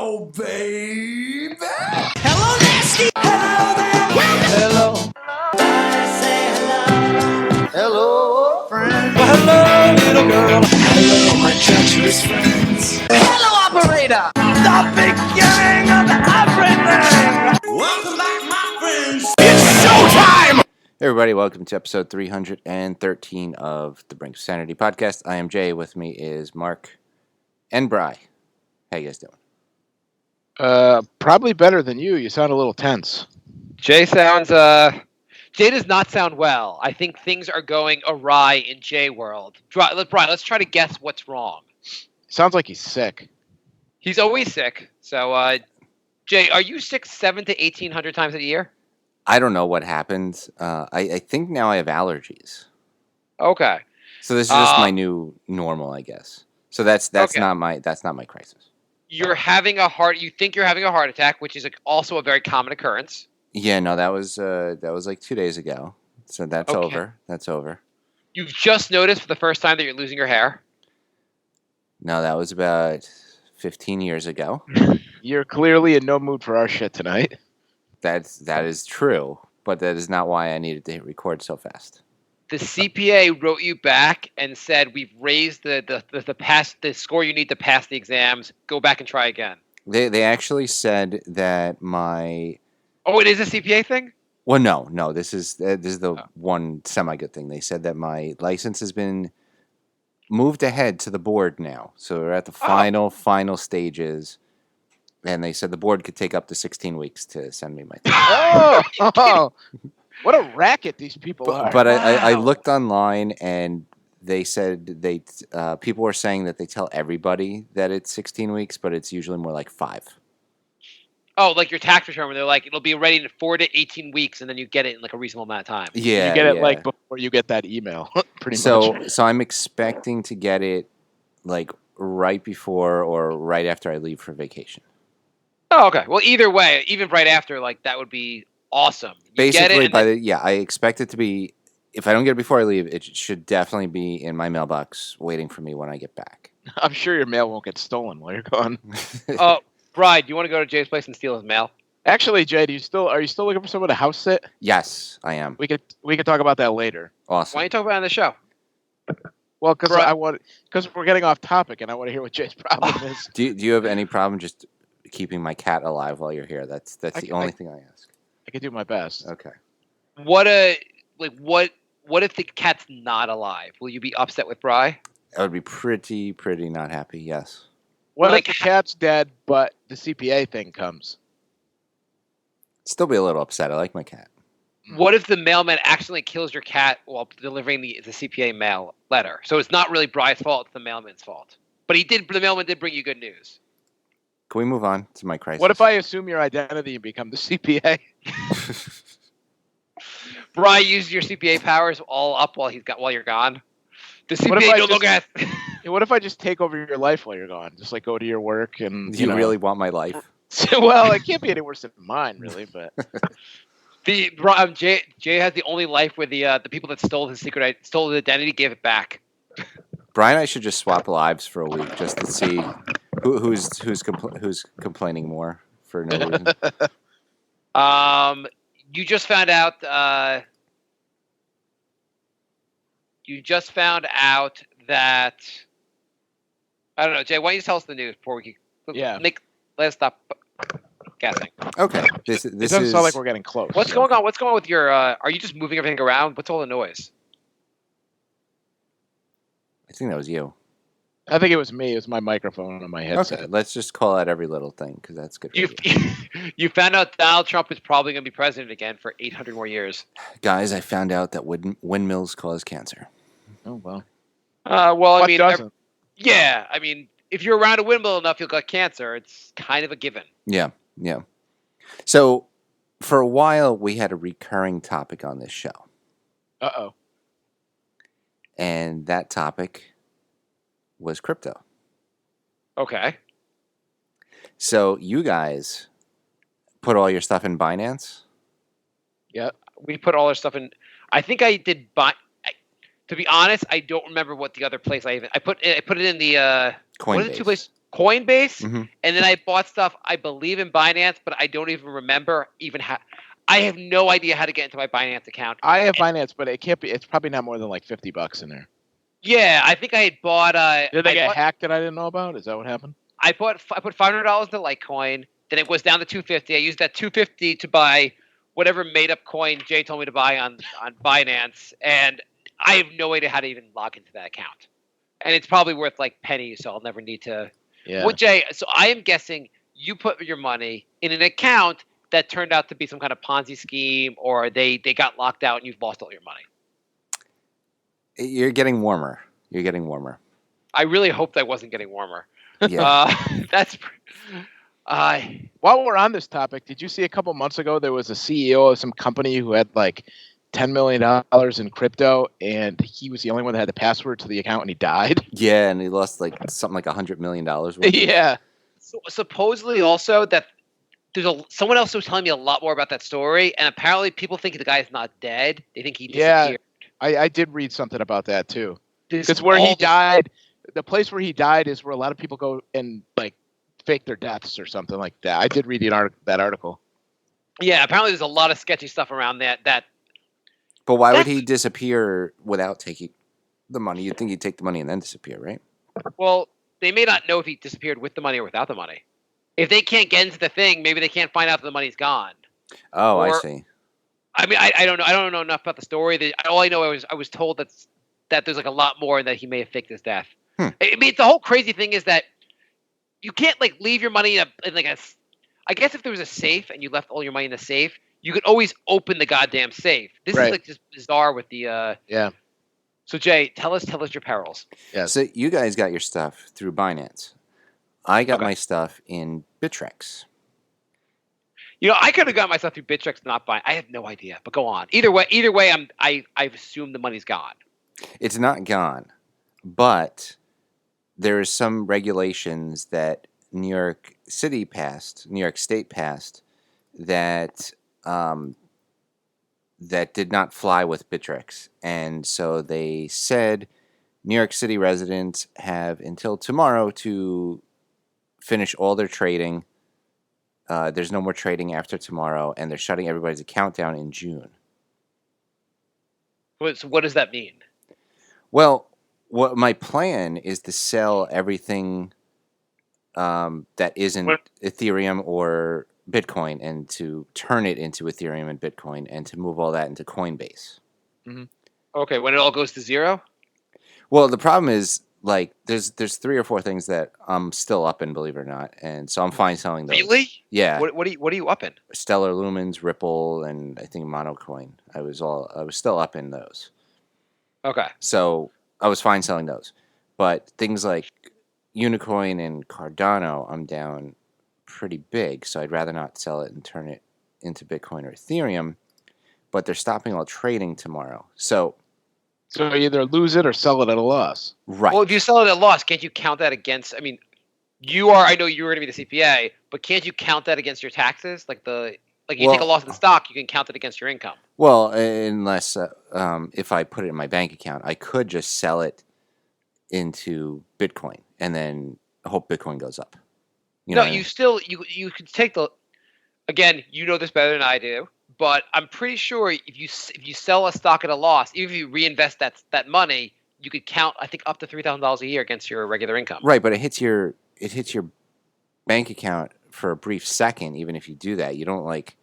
Hello, baby. Hello, nasty. Hello there. Hello. I say hello. Hello, friend. Well, hello, little girl. Hello, my treacherous friends. Hello, operator. The beginning of everything. Welcome back, my friends. It's showtime. Hey everybody, welcome to episode 313 of the Brink of Sanity podcast. I am Jay. With me is Mark and Bry. How you guys doing? Probably better than you. You sound a little tense. Jay sounds, Jay does not sound well. I think things are going awry in Jay world. Brian, let's try to guess what's wrong. Sounds like he's sick. He's always sick. So, Jay, are you sick 700 to 1,800 times a year? I don't know what happened. I think now I have allergies. Okay. So this is just my new normal, I guess. So that's Okay. not my crisis. You think you're having a heart attack, which is also a very common occurrence. Yeah, no, that was like 2 days ago. So that's Okay. over. That's over. You've just noticed for the first time that you're losing your hair. No, that was about 15 years ago. You're clearly in no mood for our shit tonight. That is true, but that is not why I needed to hit record so fast. The CPA wrote you back and said, we've raised the score you need to pass the exams. Go back and try again. They actually said that my Oh, it is a CPA thing? well, no. This is the one semi-good thing. They said that my license has been moved ahead to the board now, so we're at the final stages. And they said the board could take up to 16 weeks to send me my thing. Oh, what a racket these people are. But I looked online, and they said people were saying that they tell everybody that it's 16 weeks, but it's usually more like 5. Oh, like your tax return, where they're like, it'll be ready in 4 to 18 weeks, and then you get it in like a reasonable amount of time. Yeah, you get it yeah. like before you get that email, pretty So much. so I'm expecting to get it like right before or right after I leave for vacation. Oh, okay. Well, either way, even right after, like that would be awesome. You get Basically, it, I expect it to be. If I don't get it before I leave, it should definitely be in my mailbox waiting for me when I get back. I'm sure your mail won't get stolen while you're gone. Oh, Bride, do you want to go to Jay's place and steal his mail? Actually, Jay, are you still looking for someone to house sit? Yes, I am. We could talk about that later. Awesome. Why don't you talk about it on the show? Well, because Right. we're getting off topic, and I want to hear what Jay's problem is. Do you have any problem just keeping my cat alive while you're here? That's the only thing I ask. I can do my best. Okay. What if the cat's not alive? Will you be upset with Bri? I would be pretty not happy. Yes. What Like- if the cat's dead, but the CPA thing comes? Still be a little upset. I like my cat. What if the mailman accidentally kills your cat while delivering the CPA mail letter? So it's not really Bri's fault; it's the mailman's fault. But the mailman did bring you good news. Can we move on to my crisis? What if I assume your identity and become the CPA? Bri used your CPA powers all up while you're gone. The What if CPA I no longer has. What if I just take over your life while you're gone? Just like go to your work and Do you really want my life? Well, it can't be any worse than mine, really. But Jay has the only life where the people that stole his stole his identity gave it back. Brian and I should just swap lives for a week just to see who's complaining more for no reason. You just found out. That I don't know, Jay. Why don't you tell us the news before we keep? Yeah. Let's stop guessing. Okay, this it doesn't is sound like we're getting close. What's going on? What's going on with your? Are you just moving everything around? What's all the noise? I think that was you. I think it was me. It was my microphone on my headset. Okay, let's just call out every little thing because that's good. For You you found out Donald Trump is probably going to be president again for 800 more years. Guys, I found out that windmills cause cancer. Oh well. Well, What I mean, doesn't? yeah. I mean, if you're around a windmill enough, you'll get cancer. It's kind of a given. Yeah. So, for a while, we had a recurring topic on this show, Uh-oh. and that topic was crypto. Okay. So, you guys put all your stuff in Binance? Yeah. We put all our stuff in. I think I did. To be honest, I don't remember what the other place I put it in the what are the two Coinbase. places? Coinbase, Mhm. and then I bought stuff I believe in Binance, but I don't even remember even how. I have no idea how to get into my Binance account. I have Binance, but it can't be. It's probably not more than like $50 in there. Yeah, I think I had bought. Did they I get bought- hacked that I didn't know about? Is that what happened? I put $500 into Litecoin. Then it was down to $250. I used that $250 to buy whatever made up coin Jay told me to buy on Binance, and I have no idea how to even log into that account. And it's probably worth like pennies, so I'll never need to. Yeah. Well, Jay, so I am guessing you put your money in an account that turned out to be some kind of Ponzi scheme, or they got locked out and you've lost all your money. You're getting warmer. You're getting warmer. I really hope that wasn't getting warmer. Yeah. That's. While we're on this topic, did you see a couple months ago there was a CEO of some company who had like $10 million in crypto, and he was the only one that had the password to the account, and he died? Yeah, and he lost like something like $100 million. Yeah. So, supposedly also that there's someone else who was telling me a lot more about that story, and apparently people think the guy's not dead. They think he disappeared. Yeah, I did read something about that too. There's Because where all he this- died, the place where he died is where a lot of people go and like fake their deaths or something like that. I did read that article. Yeah, apparently there's a lot of sketchy stuff around that. But why would he disappear without taking the money? You'd think he'd take the money and then disappear, right? Well, they may not know if he disappeared with the money or without the money. If they can't get into the thing, maybe they can't find out that the money's gone. Oh, I Or- see. I mean, I don't know. I don't know enough about the story. All I know I was told that there's like a lot more and that he may have faked his death. Hmm. I mean, the whole crazy thing is that you can't like leave your money in like a. I guess if there was a safe and you left all your money in the safe, you could always open the goddamn safe. This Right. is like just bizarre with the. Yeah. So Jay, tell us your perils. Yes. So you guys got your stuff through Binance. I got Okay. my stuff in Bittrex. You know, I could have got my stuff through Bittrex, not buying. I have no idea, but go on. Either way, I've assumed the money's gone. It's not gone, but there are some regulations that New York State passed, that that did not fly with Bittrex, and so they said New York City residents have until tomorrow to finish all their trading. There's no more trading after tomorrow, and they're shutting everybody's account down in June. So what does that mean? Well, what my plan is to sell everything that isn't What- Ethereum or Bitcoin, and to turn it into Ethereum and Bitcoin, and to move all that into Coinbase. Okay, when it all goes to zero. Well, the problem is, like, there's 3 or 4 things that I'm still up in, believe it or not, and so I'm fine selling those. Really? Yeah. What are you up in? Stellar Lumens, Ripple, and I think Monocoin. I was still up in those. Okay. So I was fine selling those. But things like Unicoin and Cardano, I'm down pretty big, so I'd rather not sell it and turn it into Bitcoin or Ethereum. But they're stopping all trading tomorrow. So either lose it or sell it at a loss. right. Well, if you sell it at a loss, can't you count that against? I mean, I know you were going to be the CPA, but can't you count that against your taxes? Like you take a Well- loss in the stock, you can count it against your income. Well, unless if I put it in my bank account, I could just sell it into Bitcoin and then hope Bitcoin goes up. You know No, what I you mean? still you could take the. Again, you know this better than I do, but I'm pretty sure if you sell a stock at a loss, even if you reinvest that money, you could count I think up to $3,000 a year against your regular income. Right, but it hits your bank account for a brief second. Even if you do that, you don't like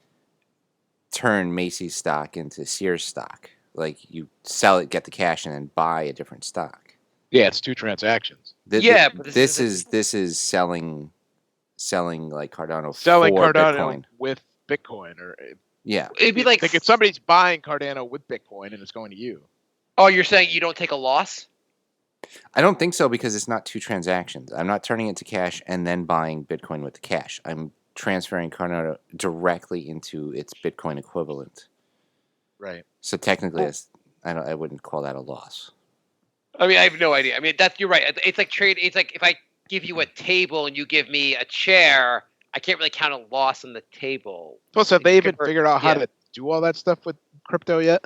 turn Macy's stock into Sears stock. Like, you sell it, get the cash, and then buy a different stock. Yeah, it's 2 transactions. Yeah, but this is selling like Cardano Selling for Cardano Bitcoin. with Bitcoin, or Yeah, It'd be like if somebody's buying Cardano with Bitcoin and it's going to you. oh, you're saying you don't take a loss? I don't think so, because it's not 2 transactions. I'm not turning it to cash and then buying Bitcoin with the cash. I'm transferring Cardano directly into its Bitcoin equivalent. Right. So technically, I wouldn't call that a loss. I mean, I have no idea. I mean, you're right. It's like trade. It's like if I give you a table and you give me a chair, I can't really count a loss on the table. Plus, have they even Convert- figured out how yeah. to do all that stuff with crypto yet?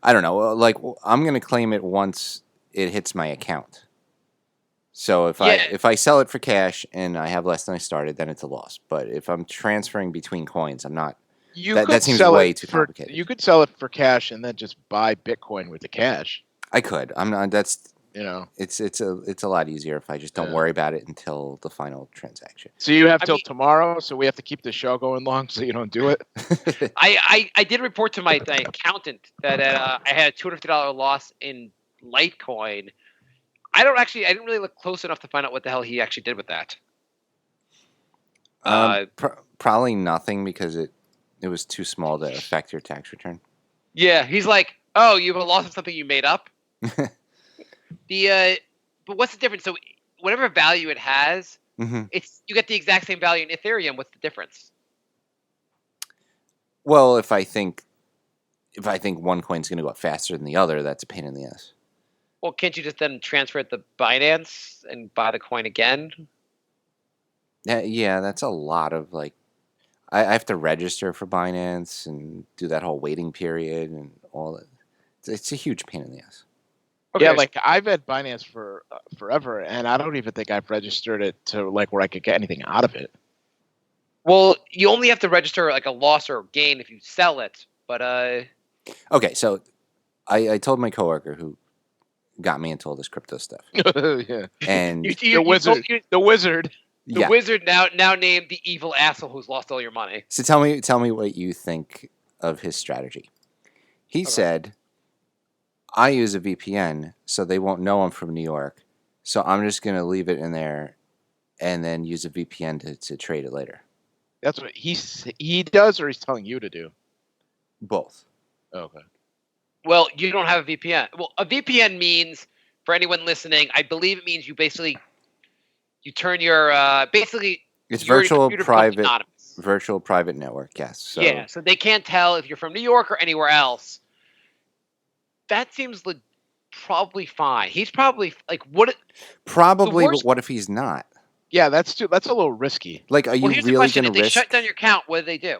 I don't know. Like, I'm going to claim it once it hits my account. So Yeah. if I sell it for cash and I have less than I started, then it's a loss. But if I'm transferring between coins, I'm not. That seems way too complicated. You could sell it for cash and then just buy Bitcoin with the cash. I could. I'm not. That's it's a lot easier if I just don't worry about it until the final transaction. So you have till tomorrow. So we have to keep the show going long so you don't do it. I did report to my accountant that I had a $250 loss in Litecoin. I didn't really look close enough to find out what the hell he actually did with that. Probably nothing because it was too small to affect your tax return. Yeah, he's like, oh, you have a loss of something you made up. But what's the difference? So whatever value it has, you get the exact same value in Ethereum. What's the difference? Well, if I think one coin's going to go up faster than the other, that's a pain in the ass. Well, can't you just then transfer it to Binance and buy the coin again? Yeah, that's a lot of I have to register for Binance and do that whole waiting period and all that. It's a huge pain in the ass. Okay. Yeah, I've had Binance for forever, and I don't even think I've registered it to where I could get anything out of it. Well, you only have to register a loss or gain if you sell it, but Okay, so I told my coworker who got me into all this crypto stuff. Yeah. And the wizard. The wizard now named the evil asshole who's lost all your money. So tell me what you think of his strategy. He said, I use a VPN so they won't know I'm from New York. So I'm just going to leave it in there and then use a VPN to trade it later. That's what he does, or he's telling you to do? Both. Okay. Well, you don't have a VPN. Well, a VPN means, for anyone listening, I believe it means you turn your it's virtual private network. Yes. So. Yeah. So they can't tell if you're from New York or anywhere else. That seems probably fine. He's probably what? Probably, but what if he's not? Yeah, that's a little risky. Are you really going to risk? If they shut down your account, what do they do?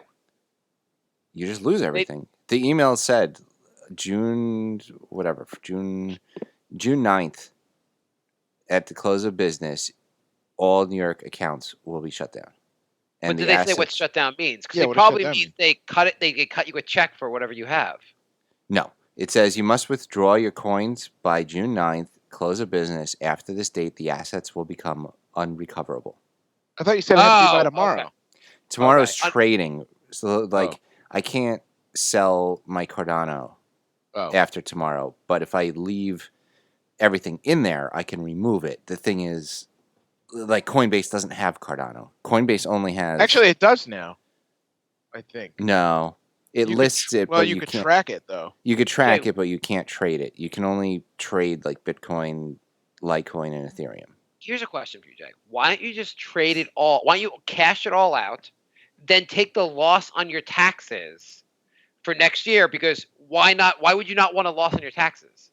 You just lose everything. The email said June 9th at the close of business, all New York accounts will be shut down. And but do they say what shut down means? Because it probably means they cut you a check for whatever you have. No. It says you must withdraw your coins by June 9th, close of business. After this date, the assets will become unrecoverable. I thought you said it had to be by tomorrow. Okay. Tomorrow's trading. So, I can't sell my Cardano after tomorrow. But if I leave everything in there, I can remove it. The thing is, Coinbase doesn't have Cardano. Coinbase only has... Actually, it does now, I think. No. It lists it, but you could track it, though. You could track it, but you can't trade it. You can only trade Bitcoin, Litecoin, and Ethereum. Here's a question for you, Jay. Why don't you just trade it all? Why don't you cash it all out, then take the loss on your taxes for next year? Because why not? Why would you not want a loss on your taxes?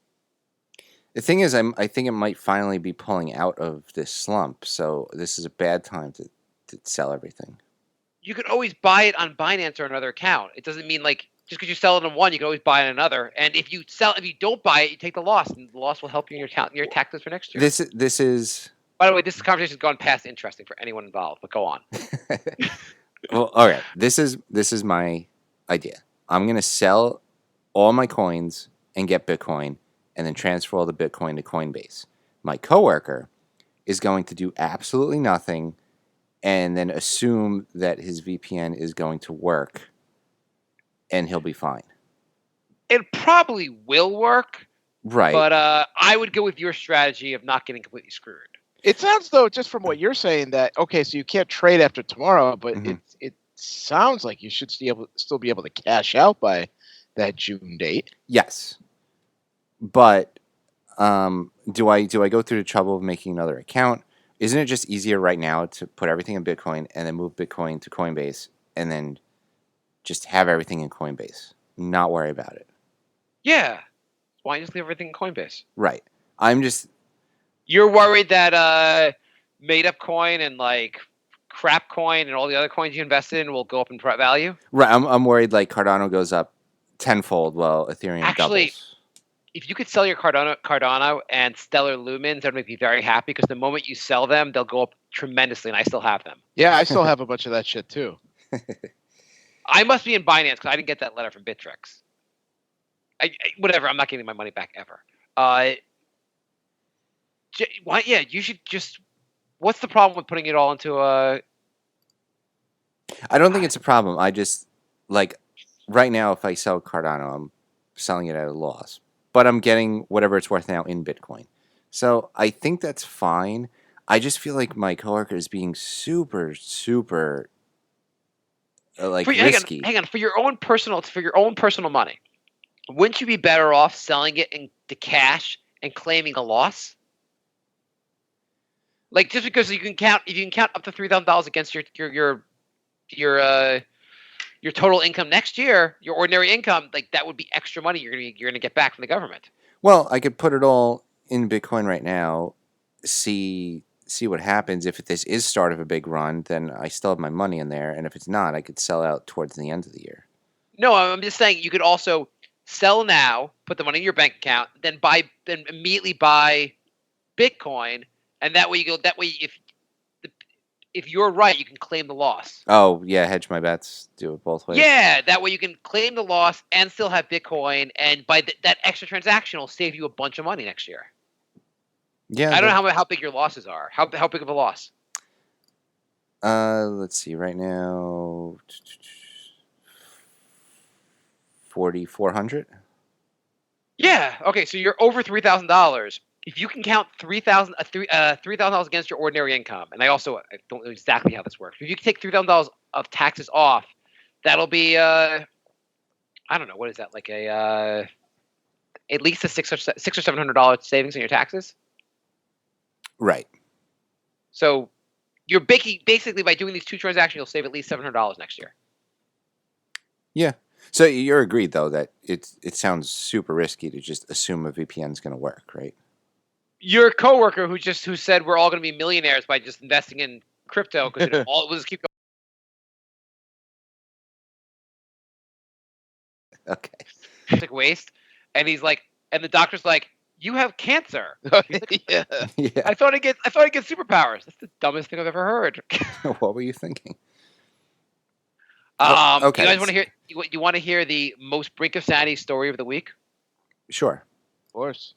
The thing is, I think it might finally be pulling out of this slump, so this is a bad time to sell everything. You could always buy it on Binance or another account. It doesn't mean just because you sell it on one, you can always buy it on another. And if you don't buy it, you take the loss, and the loss will help you in your taxes for next year. This is. By the way, this conversation has gone past interesting for anyone involved. But go on. Well, all right. This is my idea. I'm gonna sell all my coins and get Bitcoin, and then transfer all the Bitcoin to Coinbase. My coworker is going to do absolutely nothing, and then assume that his VPN is going to work, and he'll be fine. It probably will work, right? But I would go with your strategy of not getting completely screwed. It sounds, though, just from what you're saying, that okay, so you can't trade after tomorrow, but it sounds like you should still be able to cash out by that June date. Yes, but do I go through the trouble of making another account? Isn't it just easier right now to put everything in Bitcoin and then move Bitcoin to Coinbase and then just have everything in Coinbase, not worry about it? Yeah. Why don't you just leave everything in Coinbase? Right. You're worried that made up coin and crap coin and all the other coins you invested in will go up in value? Right. I'm worried Cardano goes up tenfold while Ethereum doubles. if you could sell your Cardano and Stellar Lumens, that would make me very happy because the moment you sell them, they'll go up tremendously, and I still have them. Yeah, I still have a bunch of that shit too. I must be in Binance because I didn't get that letter from Bittrex. Whatever, I'm not getting my money back ever. Why? Yeah, you should just. What's the problem with putting it all into a? I don't think it's a problem. I just like right now, if I sell Cardano, I'm selling it at a loss, but I'm getting whatever it's worth now in Bitcoin. So I think that's fine. I just feel like my coworker is being super, super risky. Hang on, for your own personal money, wouldn't you be better off selling it into cash and claiming a loss? Like just because if you can count up to $3,000 against your total income next year, your ordinary income, like that would be extra money you're gonna get back from the government. Well, I could put it all in Bitcoin right now, see what happens. If this is start of a big run, then I still have my money in there, and if it's not, I could sell out towards the end of the year. No, I'm just saying you could also sell now, put the money in your bank account, then immediately buy Bitcoin, and that way if you're right, you can claim the loss. Oh yeah, hedge my bets. Do it both ways. Yeah, that way you can claim the loss and still have Bitcoin, and by that extra transaction will save you a bunch of money next year. Yeah, I don't know how big your losses are. How big of a loss? Let's see. Right now, 4,400. Yeah. Okay. So you're over $3,000. If you can count $3,000 against your ordinary income, and I don't know exactly how this works. If you can take $3,000 of taxes off, that'll be I don't know, what is that, like a at least a $600 or $700 savings in your taxes. Right. So you're basically by doing these two transactions, you'll save at least $700 next year. Yeah. So you're agreed though that it sounds super risky to just assume a VPN is going to work, right? Your coworker who said we're all going to be millionaires by just investing in crypto because it will just keep going. Okay. Like waste, and he's like, and the doctor's like, you have cancer. Like, Yeah. Yeah. I thought I'd get superpowers. That's the dumbest thing I've ever heard. What were you thinking? Okay. You guys want to hear? You want to hear the most brink of sanity story of the week? Sure. Of course.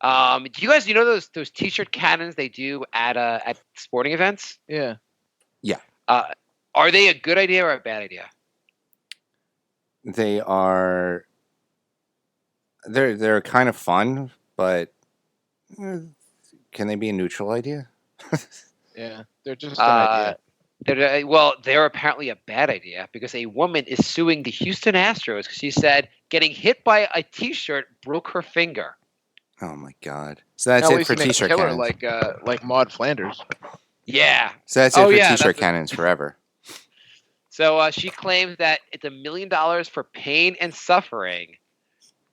Do you guys those T-shirt cannons they do at sporting events? Yeah. Yeah. Are they a good idea or a bad idea? They are. They're kind of fun, but can they be a neutral idea? Yeah. They're just an idea. They're apparently a bad idea because a woman is suing the Houston Astros because she said getting hit by a T-shirt broke her finger. Oh my God! So that's At it least for he makes T-shirt killer cannons. like Maud Flanders. Yeah. So that's it for T-shirt cannons forever. So she claims that it's $1 million for pain and suffering,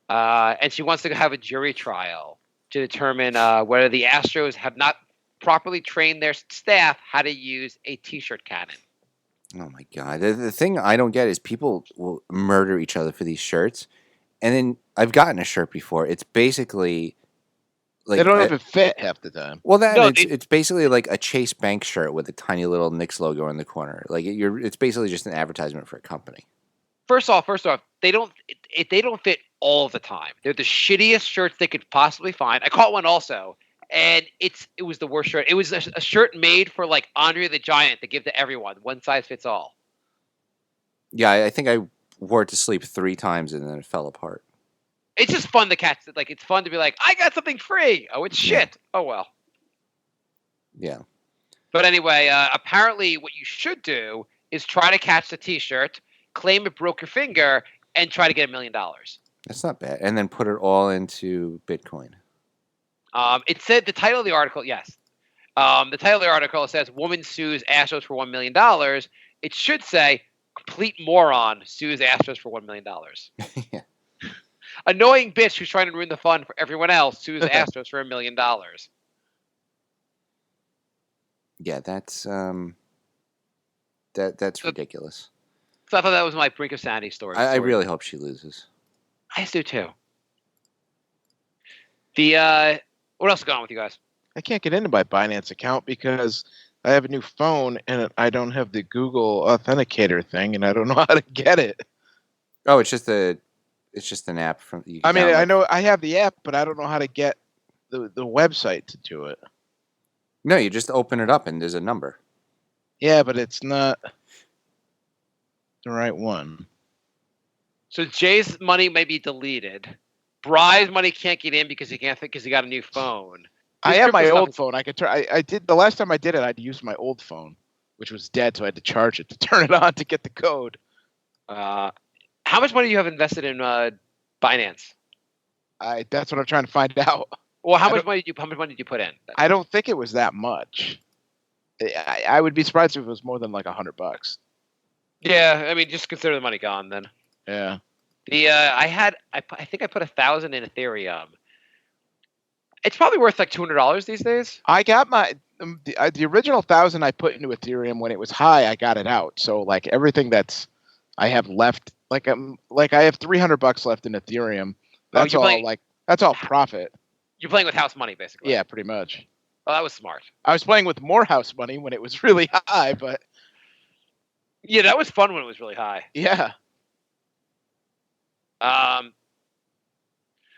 and she wants to have a jury trial to determine whether the Astros have not properly trained their staff how to use a T-shirt cannon. Oh my God! The thing I don't get is people will murder each other for these shirts, and then I've gotten a shirt before. It's basically like They don't even fit half the time. Well, it's basically like a Chase Bank shirt with a tiny little Knicks logo in the corner. Like it's basically just an advertisement for a company. First off, they don't fit all the time. They're the shittiest shirts they could possibly find. I caught one also, and it was the worst shirt. It was a shirt made for like Andre the Giant to give to everyone. One size fits all. Yeah, I think I wore it to sleep 3 times and then it fell apart. It's just fun to catch. Like it's fun to be like, I got something free. Oh, it's shit. Yeah. Oh well. Yeah. But anyway, apparently, what you should do is try to catch the T-shirt, claim it broke your finger, and try to get $1 million. That's not bad. And then put it all into Bitcoin. It said the title of the article. Yes. The title of the article says "Woman sues Astros for $1 million." It should say "Complete moron sues Astros for $1 million." Yeah. Annoying bitch who's trying to ruin the fun for everyone else sues Astros for $1 million. Yeah, that's ridiculous. So I thought that was my brink of sanity story. I really hope she loses. I do too. What else is going on with you guys? I can't get into my Binance account because I have a new phone and I don't have the Google Authenticator thing, and I don't know how to get it. Oh, it's just an app from. You can I mean, I download. know I have the app, but I don't know how to get the website to do it. No, you just open it up and there's a number. Yeah, but it's not the right one. So Jay's money may be deleted. Bry's money can't get in because he can't because he got a new phone. I This have my crypto old stuff phone. I could turn. I did the last time I did it. I'd used my old phone, which was dead, so I had to charge it to turn it on to get the code. How much money do you have invested in Binance? That's what I'm trying to find out. Well, how much money did you put in? I don't think it was that much. I would be surprised if it was more than like $100. Yeah, I mean, just consider the money gone then. Yeah. I think I put 1,000 in Ethereum. It's probably worth like $200 these days. I got my the original 1,000 I put into Ethereum when it was high. I got it out. So like everything that's I have left, like I have $300 left in Ethereum. That's all playing- that's all profit. You're playing with house money, basically. Yeah, pretty much. Well, that was smart. I was playing with more house money when it was really high, but Yeah, that was fun when it was really high. yeah.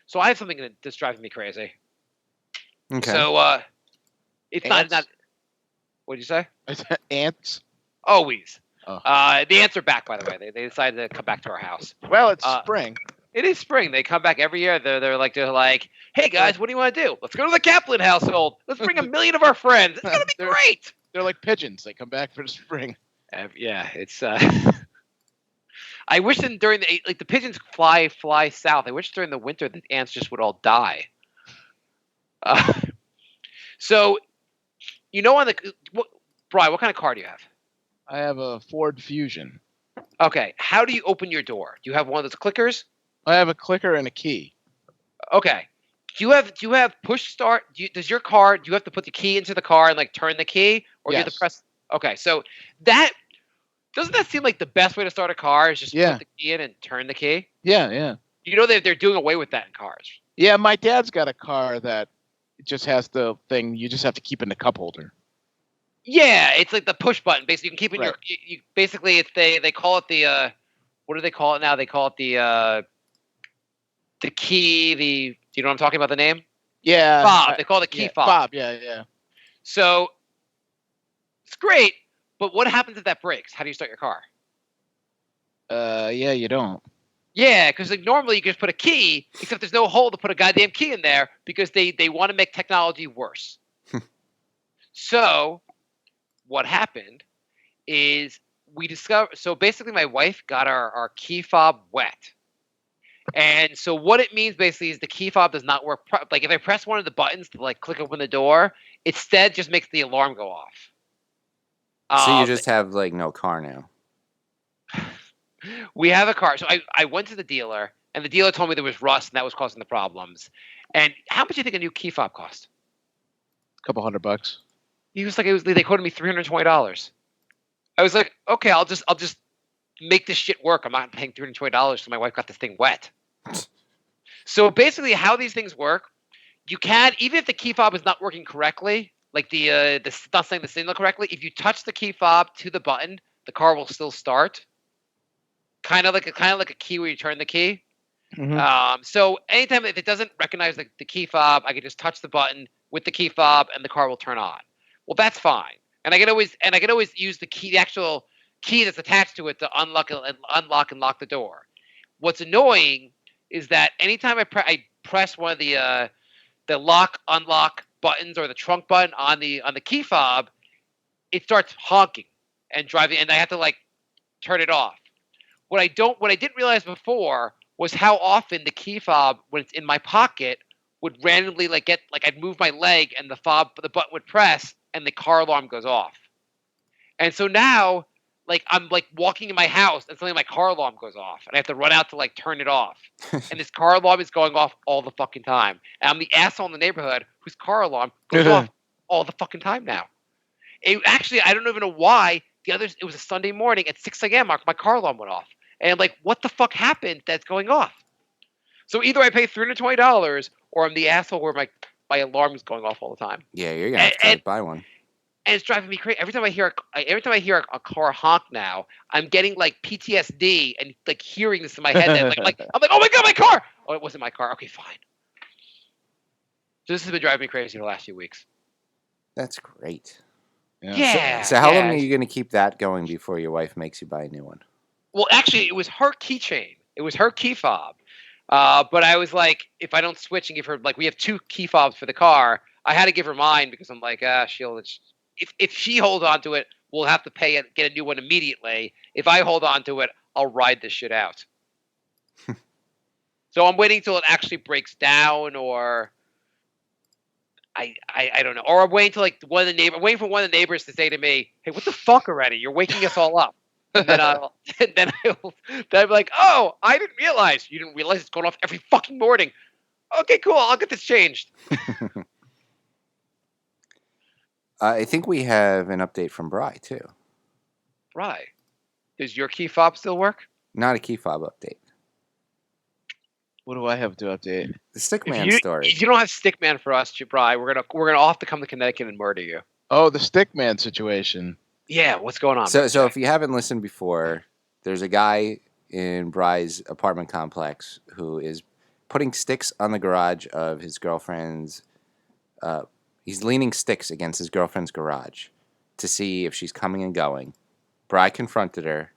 So I have something that's driving me crazy. Okay. So it's Ants? not. What did you say? Ants. Always. Oh. The ants are back, by the way. They decided to come back to our house. Well, it's Uh, spring. It is spring. They come back every year. They're like, hey guys, what do you want to do? Let's go to the Kaplan household. Let's bring 1 million of our friends. It's gonna be They're- great. They're like pigeons. They come back for the spring. Yeah, it's. I wish that during the pigeons fly south. I wish during the winter the ants just would all die. So, on Brian, what kind of car do you have? I have a Ford Fusion. Okay, how do you open your door? Do you have one of those clickers? I have a clicker and a key. Okay. Do you have push start? Do you have to put the key into the car and like turn the key, or do you have to Yes. press? Okay, so that doesn't that seem like the best way to start a car is just Yeah. put the key in and turn the key? Yeah. They're doing away with that in cars. Yeah, my dad's got a car that just has the thing. You just have to keep in the cup holder. Yeah, it's like the push button. Basically, you can keep in Right. you basically it's they call it the what do they call it now? They call it the key. Do you know what I'm talking about? The name Yeah. fob. They call it the key yeah, fob. Fob. Yeah. So it's great, but what happens if that breaks? How do you start your car? Yeah, you don't. Yeah, because like normally you can just put a key, except there's no hole to put a goddamn key in there because they want to make technology worse. So what happened is we discovered. So basically, my wife got our key fob wet, and so what it means basically is the key fob does not work. Like if I press one of the buttons to like click open the door, it instead just makes the alarm go off. So you just have like no car now. We have a car. So I went to the dealer, and the dealer told me there was rust, and that was causing the problems. And how much do you think a new key fob cost? A couple $100. He was like, they quoted me $320. I was like, okay, I'll just make this shit work. I'm not paying $320 so my wife got this thing wet. So basically, how these things work, you can, even if the key fob is not working correctly, like the not saying the signal correctly, if you touch the key fob to the button, the car will still start. Kind of like a key where you turn the key. Mhm. So anytime if it doesn't recognize the key fob, I can just touch the button with the key fob and the car will turn on. Well, that's fine. And I can always use the key, the actual key that's attached to it to unlock and lock the door. What's annoying is that anytime I press one of the lock unlock buttons or the trunk button on the key fob, it starts honking and driving, and I have to like turn it off. What I didn't realize before was how often the key fob, when it's in my pocket, would randomly I'd move my leg and the button would press and the car alarm goes off. And so now, like I'm like walking in my house and suddenly my car alarm goes off and I have to run out to like turn it off. And this car alarm is going off all the fucking time. And I'm the asshole in the neighborhood whose car alarm goes off all the fucking time now. Actually, I don't even know why. It was a Sunday morning at 6 a.m. My car alarm went off. And I'm like, what the fuck happened that's going off? So either I pay $320 or I'm the asshole where my alarm is going off all the time. Yeah, you're gonna have to buy one. And it's driving me crazy. Every time I hear a car honk now, I'm getting like PTSD and like hearing this in my head. And, like I'm like, oh my god, my car! Oh, it wasn't my car. Okay, fine. So this has been driving me crazy the last few weeks. That's great. Yeah. So how long are you going to keep that going before your wife makes you buy a new one? Well, actually, it was her keychain. It was her key fob. But I was like, if I don't switch and give her, like, we have 2 key fobs for the car, I had to give her mine because I'm like, if she holds on to it, we'll have to pay it, get a new one immediately. If I hold on to it, I'll ride this shit out. So I'm waiting till it actually breaks down, or I don't know, or I'm waiting till like waiting for one of the neighbors to say to me, "Hey, what the fuck already? You're waking us all up." And then I'll be like, "Oh, I didn't realize. You didn't realize it's going off every fucking morning." Okay, cool. I'll get this changed. I think we have an update from Bry too. Right. Does your key fob still work? Not a key fob update. What do I have to update? The Stickman story. If you don't have Stickman for us, Bry, we're gonna all have to come to Connecticut and murder you. Oh, the Stickman situation. Yeah, what's going on? So if you haven't listened before, there's a guy in Bry's apartment complex who is putting sticks on the garage of his girlfriend's. He's leaning sticks against his girlfriend's garage to see if she's coming and going. Bry confronted him,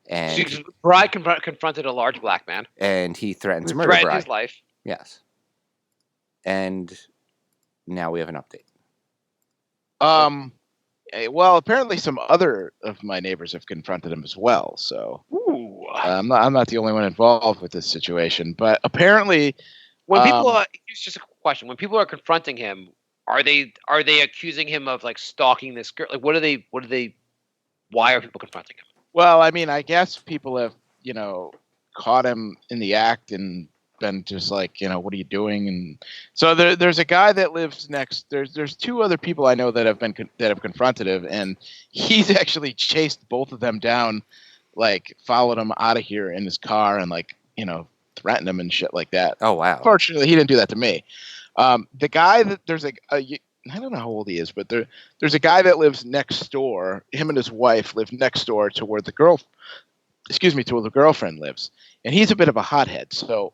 and Bry confronted a large black man, and he threatened to murder Bry. His life. Yes. And now we have an update. Well, apparently some other of my neighbors have confronted him as well. So I'm not the only one involved with this situation. But apparently, when people it's just a question. When people are confronting him, are they accusing him of like stalking this girl? Like, what are they? Why are people confronting him? Well, I mean, I guess people have caught him in the act and been just like, what are you doing? And so there's a guy that lives next. There's 2 other people I know that have confronted him, and he's actually chased both of them down, like followed them out of here in his car and like threatened them and shit like that. Oh wow! Fortunately, he didn't do that to me. The guy that I don't know how old he is, but there's a guy that lives next door. Him and his wife live next door to where the girlfriend lives, and he's a bit of a hothead. So,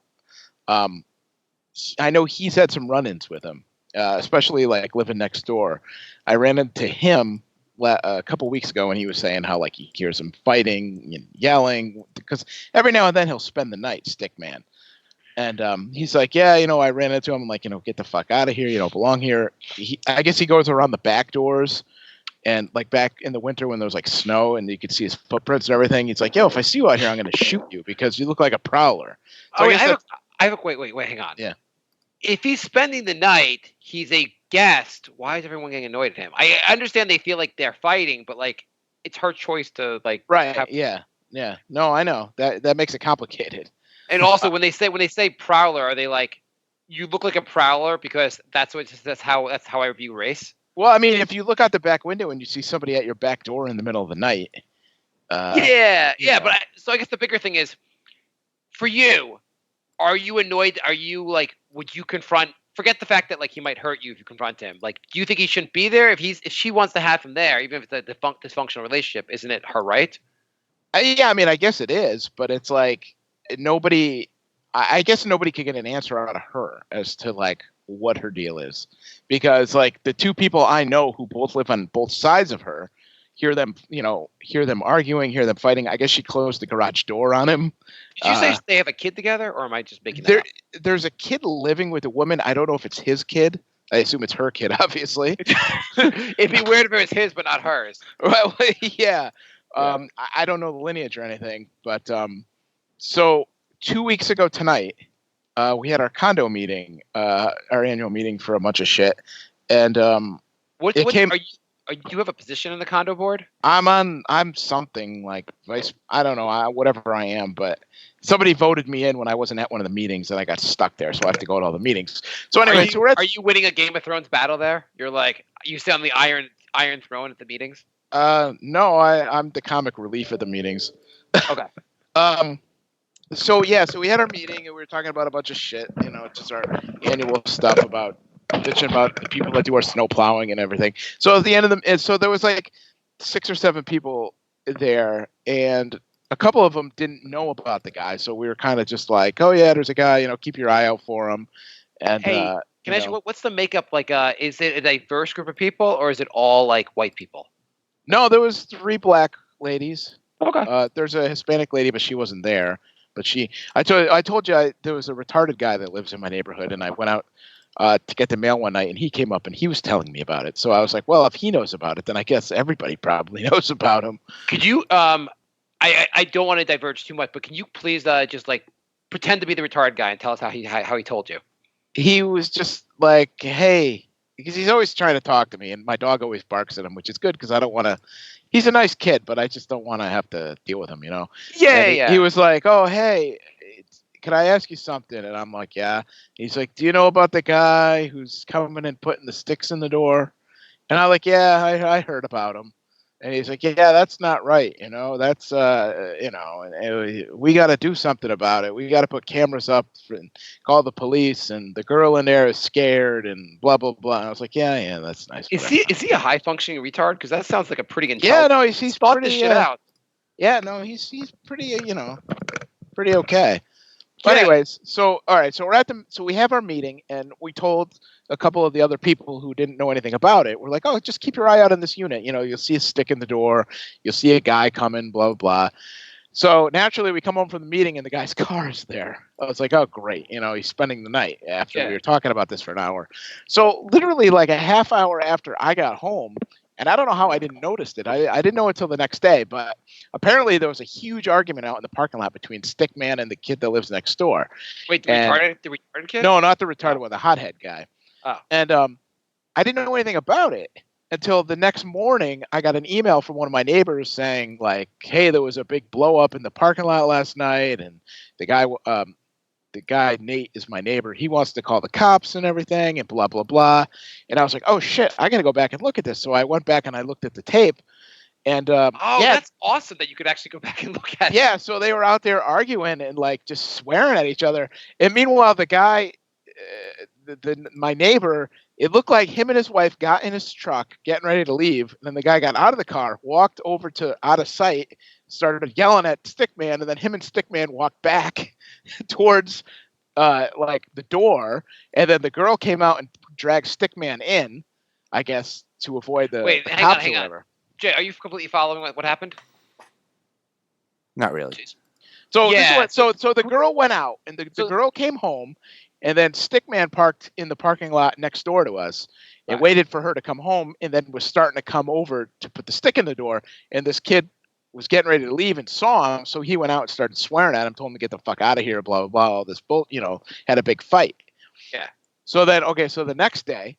I know he's had some run-ins with him, especially like living next door. I ran into him a couple weeks ago, and he was saying how like he hears him fighting and yelling because every now and then he'll spend the night, Stickman. And he's like, yeah, I ran into him. I'm like, get the fuck out of here. You don't belong here. I guess he goes around the back doors, and like back in the winter when there was like snow and you could see his footprints and everything. He's like, yo, if I see you out here, I'm going to shoot you because you look like a prowler. So wait, hang on. Yeah. If he's spending the night, he's a guest. Why is everyone getting annoyed at him? I understand they feel like they're fighting, but like it's her choice to like. Right. Yeah. No, I know that makes it complicated. And also, when they say prowler, are they like, you look like a prowler because that's how I view race? Well, I mean, if you look out the back window and you see somebody at your back door in the middle of the night. But so I guess the bigger thing is, for you, are you annoyed? Are you like, would you confront? Forget the fact that like he might hurt you if you confront him. Like, do you think he shouldn't be there? If she wants to have him there, even if it's a dysfunctional relationship, isn't it her right? Yeah, I mean, I guess it is, but it's like. I guess nobody could get an answer out of her as to like what her deal is, because like the 2 people I know who both live on both sides of her, hear them arguing, hear them fighting. I guess she closed the garage door on him. Did you say they have a kid together, or am I just making that up? There's a kid living with a woman. I don't know if it's his kid. I assume it's her kid, obviously. It'd be weird if it was his, but not hers. Well, yeah. I don't know the lineage or anything, but so 2 weeks ago tonight, we had our condo meeting, our annual meeting for a bunch of shit, and do you have a position in the condo board? I'm something like vice. I don't know, whatever I am, but somebody voted me in when I wasn't at one of the meetings, and I got stuck there, so I have to go to all the meetings. So anyway, are you winning a Game of Thrones battle there? You're like, you sit on the Iron Throne at the meetings? No, I'm the comic relief at the meetings. Okay. So we had our meeting and we were talking about a bunch of shit, just our annual stuff about bitching about the people that do our snow plowing and everything. So at the end of so there was like 6 or 7 people there, and a couple of them didn't know about the guy. So we were kind of just like, oh yeah, there's a guy, keep your eye out for him. And Hey, can I ask you what's the makeup like? Is it a diverse group of people or is it all like white people? no, there was 3 black ladies. Okay. There's a Hispanic lady, but she wasn't there. But I told you there was a retarded guy that lives in my neighborhood, and I went out to get the mail one night, and he came up and he was telling me about it. So I was like, well, if he knows about it, then I guess everybody probably knows about him. Could you I don't want to diverge too much, but can you please just like pretend to be the retarded guy and tell us how he told you? He was just like, hey, because he's always trying to talk to me, and my dog always barks at him, which is good because I don't want to. He's a nice kid, but I just don't want to have to deal with him, Yeah. He was like, oh, hey, can I ask you something? And I'm like, yeah. He's like, do you know about the guy who's coming and putting the sticks in the door? And I'm like, yeah, I heard about him. And he's like, yeah, that's not right. That's, and we got to do something about it. We got to put cameras up and call the police. And the girl in there is scared and blah, blah, blah. And I was like, yeah, that's nice. Is he a high functioning retard? Because that sounds like a pretty intelligent. Yeah, no, he's thought pretty, this shit out. Yeah, no, he's pretty, pretty okay. But anyways, all right, so we have our meeting, and we told a couple of the other people who didn't know anything about it. We're like, oh, just keep your eye out on this unit. You'll see a stick in the door, you'll see a guy coming, blah, blah, blah. So naturally, we come home from the meeting, and the guy's car is there. I was like, oh, great. He's spending the night after we were talking about this for an hour. So literally like a half hour after I got home, and I don't know how I didn't notice it. I didn't know it until the next day, but apparently there was a huge argument out in the parking lot between Stickman and the kid that lives next door. Wait, the retarded kid? No, not the retarded one, the hothead guy. Oh. And I didn't know anything about it until the next morning. I got an email from one of my neighbors saying, like, hey, there was a big blow up in the parking lot last night, and the guy, Nate, is my neighbor. He wants to call the cops and everything and blah, blah, blah. And I was like, oh, shit, I got to go back and look at this. So I went back and I looked at the tape. And that's awesome that you could actually go back and look at it. Yeah, so they were out there arguing and like just swearing at each other. And meanwhile, the guy, my neighbor, it looked like him and his wife got in his truck, getting ready to leave. And then the guy got out of the car, walked over to out of sight, started yelling at Stickman, and then him and Stickman walked back towards like the door, and then the girl came out and dragged Stickman in, I guess, to avoid the cops or whatever. Jay, are you completely following what happened? Not really. Jeez. So so the girl went out, and the girl came home, and then Stickman parked in the parking lot next door to us and waited for her to come home, and then was starting to come over to put the stick in the door, and this kid was getting ready to leave and saw him, so he went out and started swearing at him, told him to get the fuck out of here, blah, blah, blah, all this bull, had a big fight. Yeah. So then, so the next day,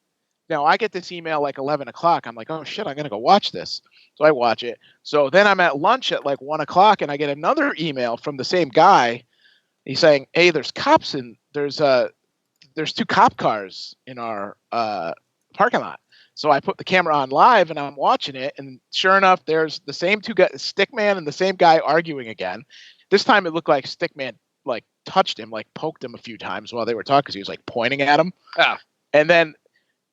now I get this email like 11 o'clock. I'm like, oh shit, I'm going to go watch this. So I watch it. So then I'm at lunch at like 1 o'clock, and I get another email from the same guy. He's saying, hey, there's cops and there's 2 cop cars in our parking lot. So I put the camera on live and I'm watching it, and sure enough, there's the same 2 guys, Stickman and the same guy, arguing again. This time it looked like Stickman like touched him, like poked him a few times while they were talking, because he was like pointing at him. Oh. And then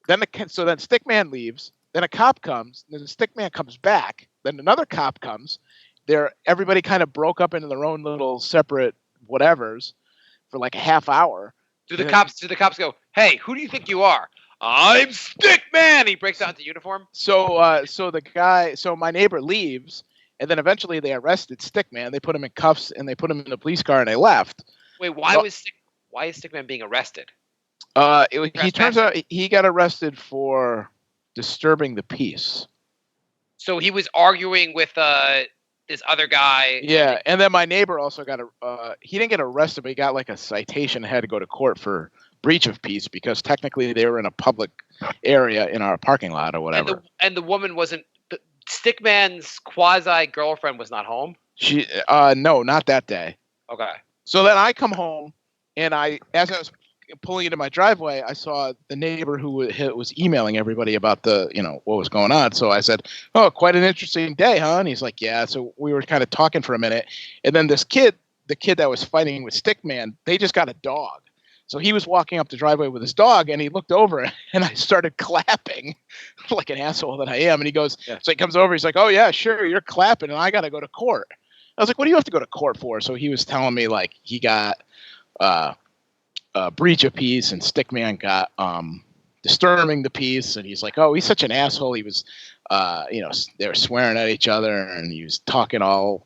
Stickman leaves. Then a cop comes. Then the Stickman comes back. Then another cop comes. Everybody kind of broke up into their own little separate whatevers for like a half hour. Do the cops go, hey, who do you think you are? I'm Stickman. He breaks out into uniform. So my neighbor leaves, and then eventually they arrested Stickman. They put him in cuffs and they put him in a police car and they left. Wait, why is Stickman being arrested? He turns out he got arrested for disturbing the peace. So he was arguing with this other guy. Yeah, and then my neighbor also got he didn't get arrested, but he got like a citation, had to go to court for breach of peace, because technically they were in a public area in our parking lot or whatever. And the woman wasn't. Stickman's quasi girlfriend was not home. She no, not that day. Okay. So then I come home, and as I was pulling into my driveway, I saw the neighbor who was emailing everybody about what was going on. So I said, "Oh, quite an interesting day, huh?" And he's like, "Yeah." So we were kind of talking for a minute, and then this kid the kid that was fighting with Stickman, they just got a dog. So he was walking up the driveway with his dog, and he looked over, and I started clapping like an asshole that I am. And he goes, so he comes over, he's like, "Oh yeah, sure, you're clapping, and I got to go to court." I was like, "What do you have to go to court for?" So he was telling me like he got breach of peace, and Stickman got disturbing the peace, and he's like, "Oh, he's such an asshole. He was, they were swearing at each other, and he was talking all,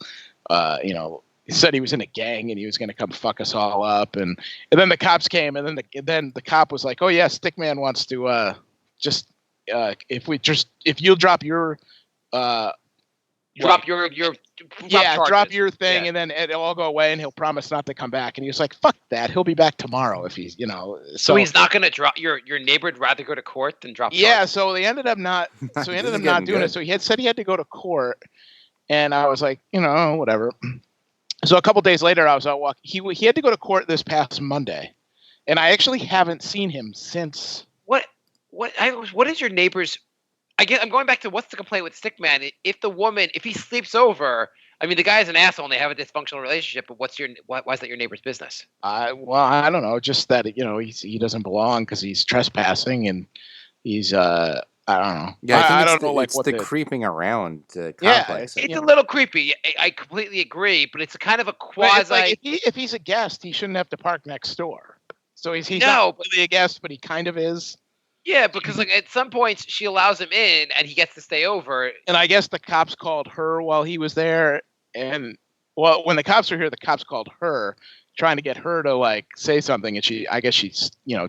He said he was in a gang and he was going to come fuck us all up, and then the cops came, and then the cop was like, "Oh yeah, Stickman wants to if you'll drop your drop your drop your thing, and then it'll all go away, and he'll promise not to come back." And he was like, "Fuck that, he'll be back tomorrow if he's So he's not going to drop your neighbor would rather go to court than drop. Yeah, charges. so they ended up not. So he ended up This is not getting doing good. it. So he had said he had to go to court, and I was like, whatever. So a couple days later, I was out walking. He had to go to court this past Monday, and I actually haven't seen him since. What is your neighbor's? I'm going back to what's the complaint with Stickman? If he sleeps over, I mean, the guy's an asshole and they have a dysfunctional relationship. But why is that your neighbor's business? Well, I don't know. Just that he doesn't belong because he's trespassing, and he's I don't know. Yeah, I don't know. Like it's what the creeping around Yeah, complex. It's a little creepy. I completely agree, but it's a kind of a quasi. Like if he's a guest, he shouldn't have to park next door. So he's No, not really a guest, but he kind of is. Yeah, because like at some points she allows him in and he gets to stay over. And I guess the cops called her while he was there, and when the cops were here, the cops called her, trying to get her to like say something, and I guess she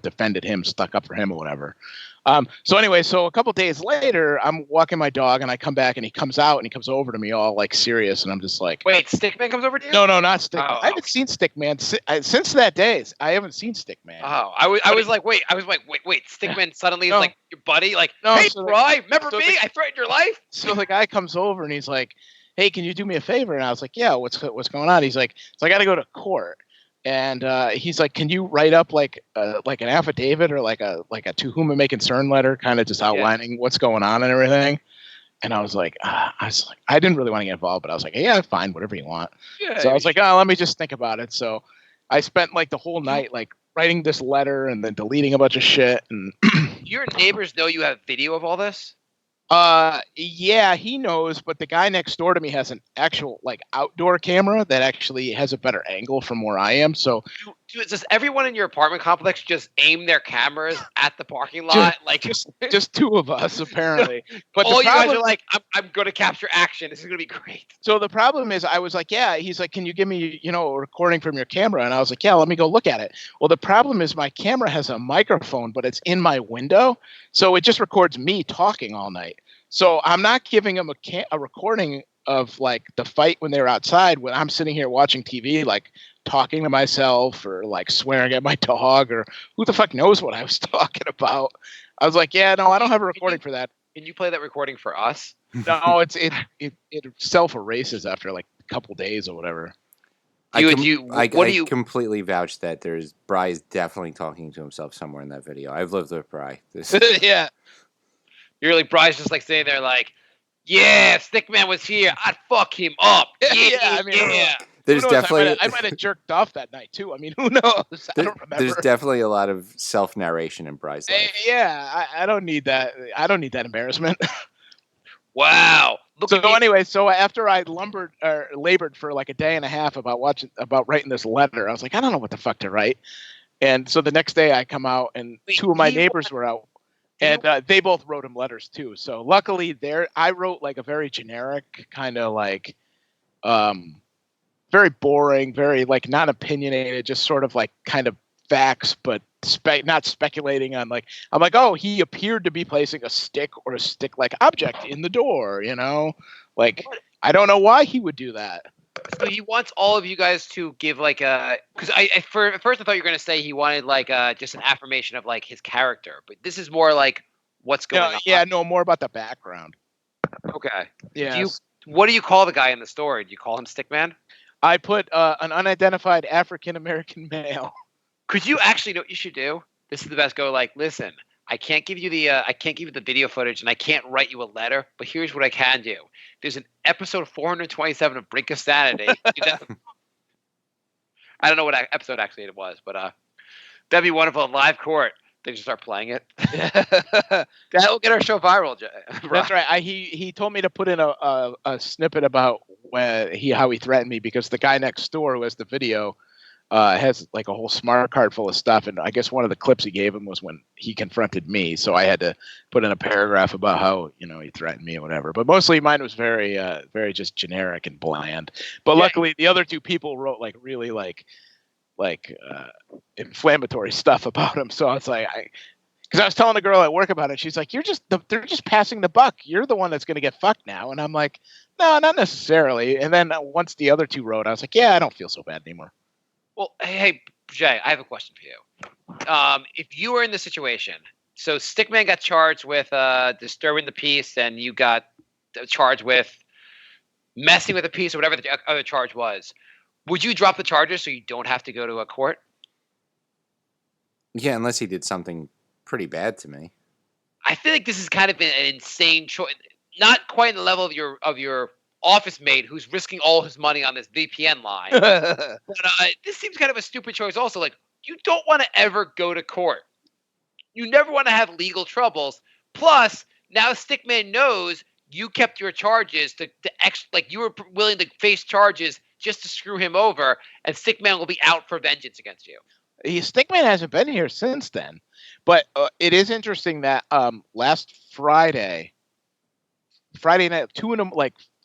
defended him, stuck up for him or whatever. So anyway, a couple days later, I'm walking my dog, and I come back, and he comes out, and he comes over to me all like serious, and I'm just like, "Wait, Stickman comes over to you?" No, not Stickman. Oh, I haven't seen Stickman since that day. I haven't seen Stickman. Oh, I was like, wait, Stickman suddenly is like your buddy, like, No, "Hey, so Bri, remember me? I threatened your life." So the guy comes over, and he's like, "Hey, can you do me a favor?" And I was like, "Yeah, what's going on?" He's like, "So I got to go to court." And he's like, "Can you write up like an affidavit or like a to whom it may concern letter, kind of just outlining what's going on and everything?" And I was like, I didn't really want to get involved, but I was like, "Yeah, fine, whatever you want." Yeah, So I was like, "Oh, let me just think about it." So I spent like the whole night like writing this letter and then deleting a bunch of shit. And your neighbors know you have video of all this? Yeah, he knows, but the guy next door to me has an actual like outdoor camera that actually has a better angle from where I am. So Does everyone in your apartment complex just aim their cameras at the parking lot? just two of us apparently. But all the you guys problem, are like, I'm going to capture action. This is going to be great. so the problem is, I was like, yeah. He's like, "Can you give me a recording from your camera?" And I was like, "Yeah, let me go look at it." Well, the problem is my camera has a microphone, but it's in my window, so it just records me talking all night. So I'm not giving him a recording of like the fight when they were outside, when I'm sitting here watching TV, like talking to myself or like swearing at my dog, or who the fuck knows what I was talking about. I was like, "Yeah, no, I don't have a recording for that." Can you play that recording for us? No, it self erases after like a couple days or whatever. I completely vouch that Bry's definitely talking to himself somewhere in that video. I've lived with Bry. Yeah. You're like, Bry's just like sitting there like, "Yeah, if Stickman was here, I'd fuck him up." Yeah. There's Who knows? definitely I might have jerked off that night too. I mean, who knows? I don't remember. There's definitely a lot of self narration in Bry's life. Yeah, I don't need that. I don't need that embarrassment. Wow. So after I labored for like a day and a half about writing this letter, I was like, I don't know what the fuck to write. And so the next day I come out, and two of my neighbors were out, and they both wrote him letters too. So luckily I wrote like a very generic kind of like, very boring, very like not opinionated, just sort of like kind of facts, but not speculating on like, I'm like, "Oh, he appeared to be placing a stick or a stick-like object in the door, like, I don't know why he would do that." So he wants all of you guys to give like a, because at first I thought you were going to say he wanted like just an affirmation of like his character, but this is more like what's going on. Yeah, no, more about the background. Okay. Yeah. What do you call the guy in the story? Do you call him Stickman? I put an unidentified African American male. Could you actually know what you should do? This is the best. Go like, "Listen, I can't give you the video footage, and I can't write you a letter. But here's what I can do. There's an episode 427 of Brink of Sanity. I don't know what episode actually it was, but that'd be wonderful in live court. They just start playing it. That will get our show viral. That's right. He told me to put in a snippet about how he threatened me because the guy next door who has the video has like a whole smart card full of stuff, and I guess one of the clips he gave him was when he confronted me. So I had to put in a paragraph about how he threatened me or whatever. But mostly mine was very just generic and bland. But luckily the other two people wrote like really like inflammatory stuff about him. So it's like because I was telling a girl at work about it. She's like, they're just passing the buck. You're the one that's going to get fucked now. And I'm like, no, not necessarily. And then once the other two wrote, I was like, yeah, I don't feel so bad anymore. Well, hey, Jay, I have a question for you. If you were in this situation, so Stickman got charged with disturbing the peace, and you got charged with messing with the peace or whatever the other charge was, would you drop the charges so you don't have to go to a court? Yeah, unless he did something pretty bad to me. I feel like this is kind of an insane choice. Not quite in the level of your office mate who's risking all his money on this VPN line. But this seems kind of a stupid choice also. Like, you don't want to ever go to court. You never want to have legal troubles. Plus, now Stickman knows you kept your charges like you were willing to face charges just to screw him over, and Stickman will be out for vengeance against you. Stickman hasn't been here since then. But it is interesting that last Friday night,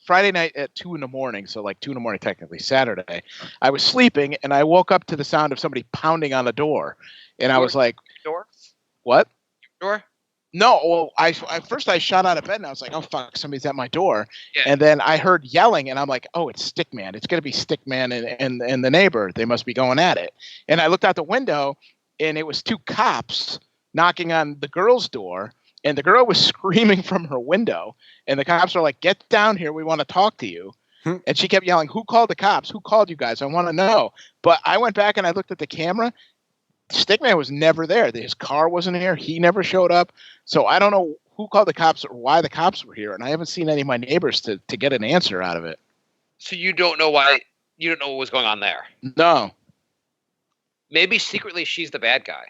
Friday night at 2 a.m, so like 2 a.m, technically Saturday, I was sleeping and I woke up to the sound of somebody pounding on the door, and I was like, "Door? What? Door?" No, well, at first I shot out of bed and I was like, "Oh fuck, somebody's at my door," Yeah. and then I heard yelling and I'm like, "Oh, it's Stickman! It's gonna be Stickman and the neighbor. They must be going at it." And I looked out the window and it was two cops knocking on the girl's door. And the girl was screaming from her window, and the cops were like, "Get down here, we want to talk to you." And she kept yelling, "Who called the cops? Who called you guys? I want to know." But I went back and I looked at the camera. Stickman was never there. His car wasn't here. He never showed up. So I don't know who called the cops or why the cops were here, and I haven't seen any of my neighbors to get an answer out of it. So you don't know why? You don't know what was going on there? No. Maybe secretly she's the bad guy.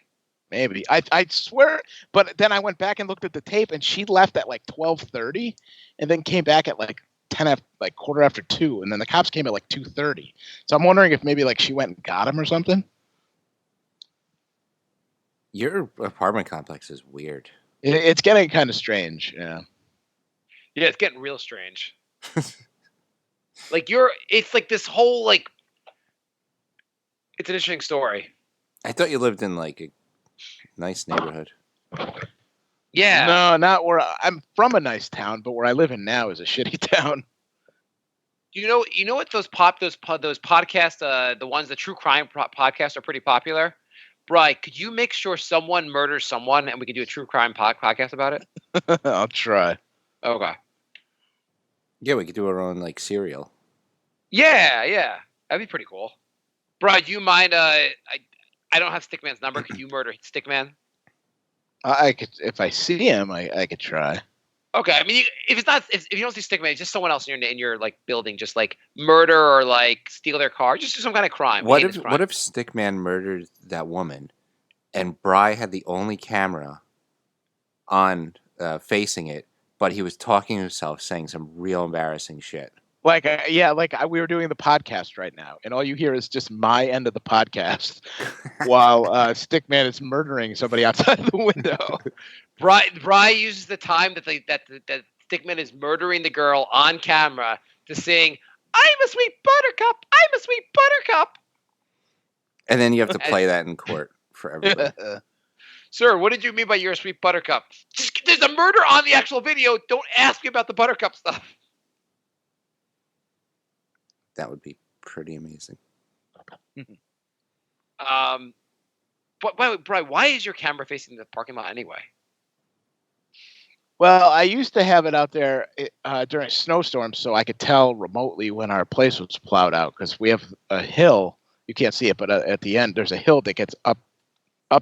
Maybe. I swear, but then I went back and looked at the tape, and she left at like 12:30, and then came back at like 2:15, and then the cops came at like 2:30. So I'm wondering if maybe like she went and got him or something. Your apartment complex is weird. It's getting kind of strange. Yeah. Yeah, it's getting real strange. It's like this whole like. It's an interesting story. I thought you lived in like a nice neighborhood. Yeah. No, not where I'm from. A nice town, but where I live in now is a shitty town. You know what those podcasts, the ones the true crime podcasts are pretty popular. Bri, could you make sure someone murders someone and we can do a true crime podcast about it? I'll try. Okay. Yeah, we could do our own like serial. Yeah, that'd be pretty cool. Bri, do you mind? I don't have Stickman's number. Could you murder Stickman? I could, if I see him, I could try. Okay, I mean, if you don't see Stickman, just someone else in your like building, just like murder or like steal their car, just do some kind of crime. What if Stickman murdered that woman, and Bri had the only camera on facing it, but he was talking to himself, saying some real embarrassing shit. We were doing the podcast right now, and all you hear is just my end of the podcast, while Stickman is murdering somebody outside the window. Bri uses the time that Stickman is murdering the girl on camera to sing, "I'm a sweet buttercup, I'm a sweet buttercup." And then you have to play that in court for everybody. Sir, what did you mean by "you're a sweet buttercup"? There's a murder on the actual video. Don't ask me about the buttercup stuff. That would be pretty amazing. But Bri, why is your camera facing the parking lot anyway? Well, I used to have it out there during snowstorms so I could tell remotely when our place was plowed out, because we have a hill. You can't see it, but at the end, there's a hill that gets up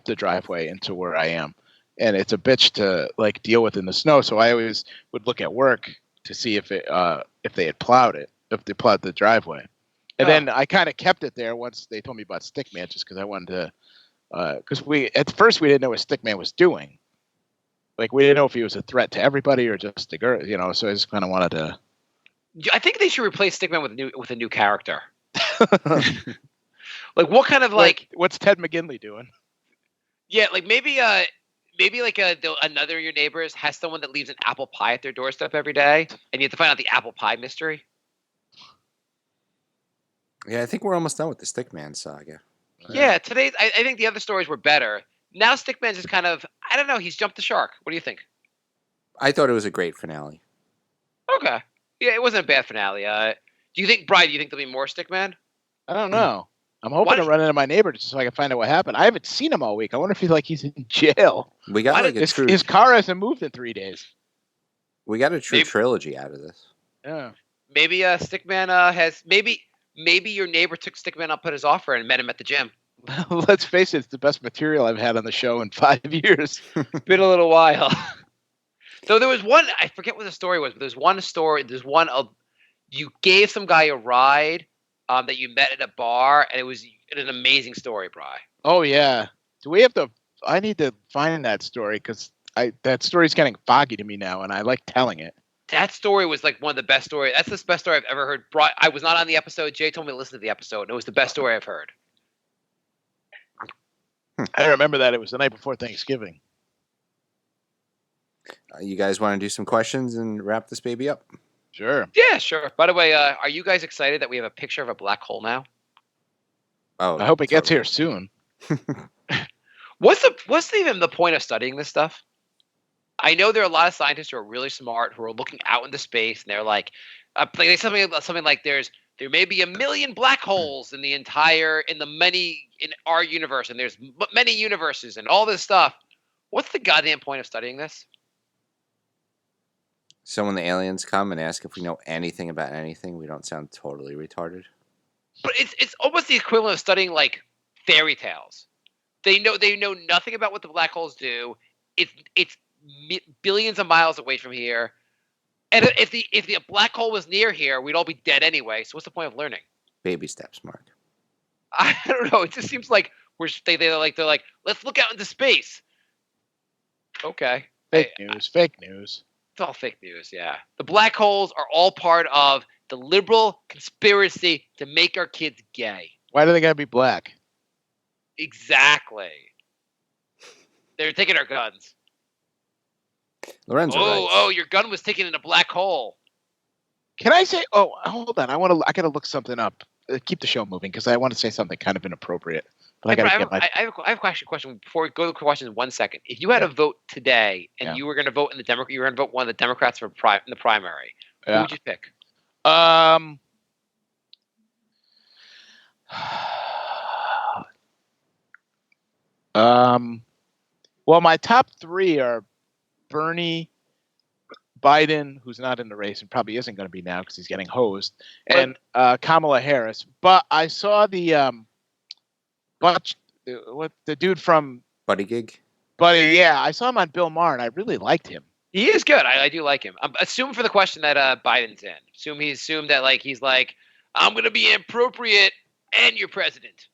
the driveway into where I am. And it's a bitch to like deal with in the snow. So I always would look at work to see if they had plowed it, if they plowed the driveway. And then I kind of kept it there once they told me about Stickman, just because I wanted to. Because at first we didn't know what Stickman was doing. Like we didn't know if he was a threat to everybody or just the girl, So I just kind of wanted to. I think they should replace Stickman with a new character. Like what kind of like? What's Ted McGinley doing? Yeah, like maybe like another of your neighbors has someone that leaves an apple pie at their doorstep every day, and you have to find out the apple pie mystery. Yeah, I think we're almost done with the Stickman saga. Yeah, today I think the other stories were better. Now Stickman's just kind of, I don't know, he's jumped the shark. What do you think? I thought it was a great finale. Okay. Yeah, it wasn't a bad finale. Do you think, Brian, do you think there'll be more Stickman? I don't know. I'm hoping to run into my neighbor just so I can find out what happened. I haven't seen him all week. I wonder if he's in jail. We got his car hasn't moved in 3 days. We got a true trilogy out of this. Yeah. Maybe Stickman has maybe your neighbor took Stickman up at his offer and met him at the gym. Let's face it, it's the best material I've had on the show in 5 years. Been a little while. Though there was one, I forget what the story was, but there's one you gave some guy a ride that you met at a bar, and it was an amazing story, Bri. Oh, yeah. I need to find that story because that story's getting foggy to me now, and I like telling it. That story was like one of the best stories. That's the best story I've ever heard. I was not on the episode. Jay told me to listen to the episode, and it was the best story I've heard. I remember that. It was the night before Thanksgiving. You guys want to do some questions and wrap this baby up? Sure. Yeah, sure. By the way, are you guys excited that we have a picture of a black hole now? Oh, I hope it gets here soon. What's even the point of studying this stuff? I know there are a lot of scientists who are really smart who are looking out into space, and they're like something like there may be 1 million black holes in our universe, and there's many universes and all this stuff. What's the goddamn point of studying this? So when the aliens come and ask if we know anything about anything, we don't sound totally retarded. But it's almost the equivalent of studying like fairy tales. They know nothing about what the black holes do. It's billions of miles away from here. And if the black hole was near here, we'd all be dead anyway. So what's the point of learning? Baby steps, Mark. I don't know. It just seems like they're like let's look out into space. Okay. Fake news. It's all fake news. Yeah. The black holes are all part of the liberal conspiracy to make our kids gay. Why do they gotta be black? Exactly. They're taking our guns. Lorenzo writes. Oh, your gun was taken in a black hole. Can I say? Oh, hold on. I gotta look something up. Keep the show moving because I want to say something kind of inappropriate. But I have a question before we go to the questions. 1 second. If you had a vote today and you were going to vote you were going to vote one of the Democrats in the primary, who would you pick? Well, my top 3 are Bernie, Biden, who's not in the race and probably isn't going to be now because he's getting hosed, and Kamala Harris. But I saw the dude from Buddy Gig? Yeah, I saw him on Bill Maher, and I really liked him. He is good. I do like him. Assume for the question that Biden's in. Assume that he's like, I'm going to be inappropriate and you're president.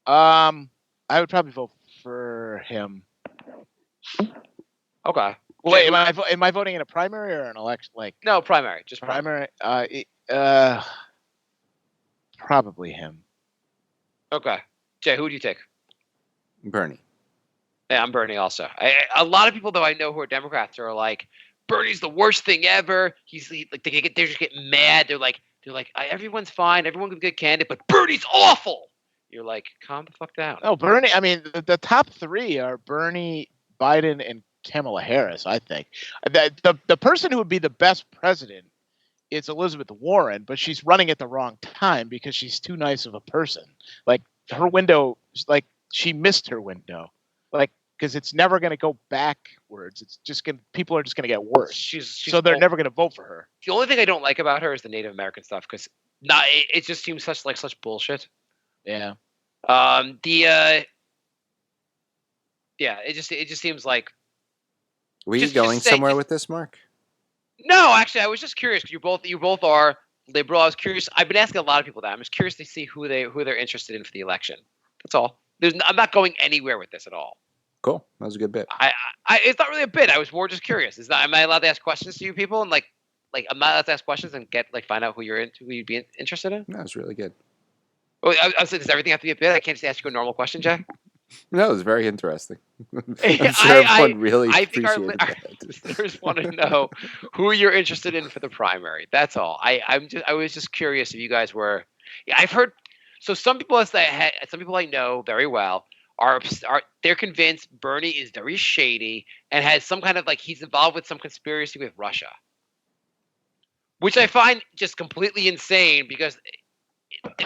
I would probably vote for him. Okay. Wait, am I voting in a primary or an election? No, primary. Just primary. Probably him. Okay. Jay, who do you take? Bernie. Yeah, I'm Bernie also. A lot of people, though, I know who are Democrats are like, Bernie's the worst thing ever. They just get mad. They're like, everyone's fine. Everyone's a good candidate, but Bernie's awful. You're like, calm the fuck down. No, Bernie. I mean, the top 3 are Bernie, Biden, and Kamala Harris. I think the person who would be the best president is Elizabeth Warren, but she's running at the wrong time because she's too nice of a person. Like her window, she missed her window. Because it's never going to go backwards. It's just people are just going to get worse. So they're never going to vote for her. The only thing I don't like about her is the Native American stuff because it just seems such bullshit. Yeah. It just seems like. Were you going somewhere with this, Mark? No, actually, I was just curious. You both are liberal. I was curious. I've been asking a lot of people that. I'm just curious to see who they're interested in for the election. That's all. I'm not going anywhere with this at all. Cool. That was a good bit. It's not really a bit. I was more just curious. Am I allowed to ask questions to you people and like I'm not allowed to ask questions and find out who you'd be interested in? No, it was really good. Oh, I was like, does everything have to be a bit? I can't just ask you a normal question, Jack. No, it was very interesting. I'm sure everyone really I think our appreciated that. listeners want to know who you're interested in for the primary. That's all. I was just curious if you guys were. Yeah, I've heard. So some people I know very well are they're convinced Bernie is very shady and has some kind of he's involved with some conspiracy with Russia, which I find just completely insane because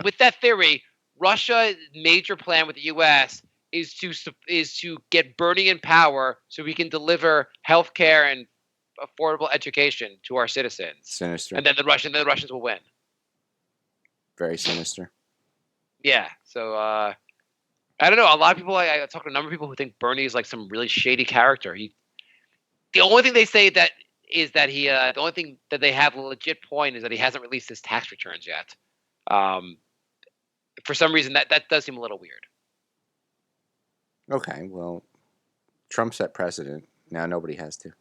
with that theory, Russia's major plan with the U.S. is to get Bernie in power so we can deliver health care and affordable education to our citizens. Sinister. And then the Russians will win. Very sinister. Yeah. So I don't know. A lot of people I talk to a number of people who think Bernie is like some really shady character. The only thing they say that is that the only thing that they have a legit point is that he hasn't released his tax returns yet. For some reason that does seem a little weird. Okay, well, Trump set precedent. Now nobody has to.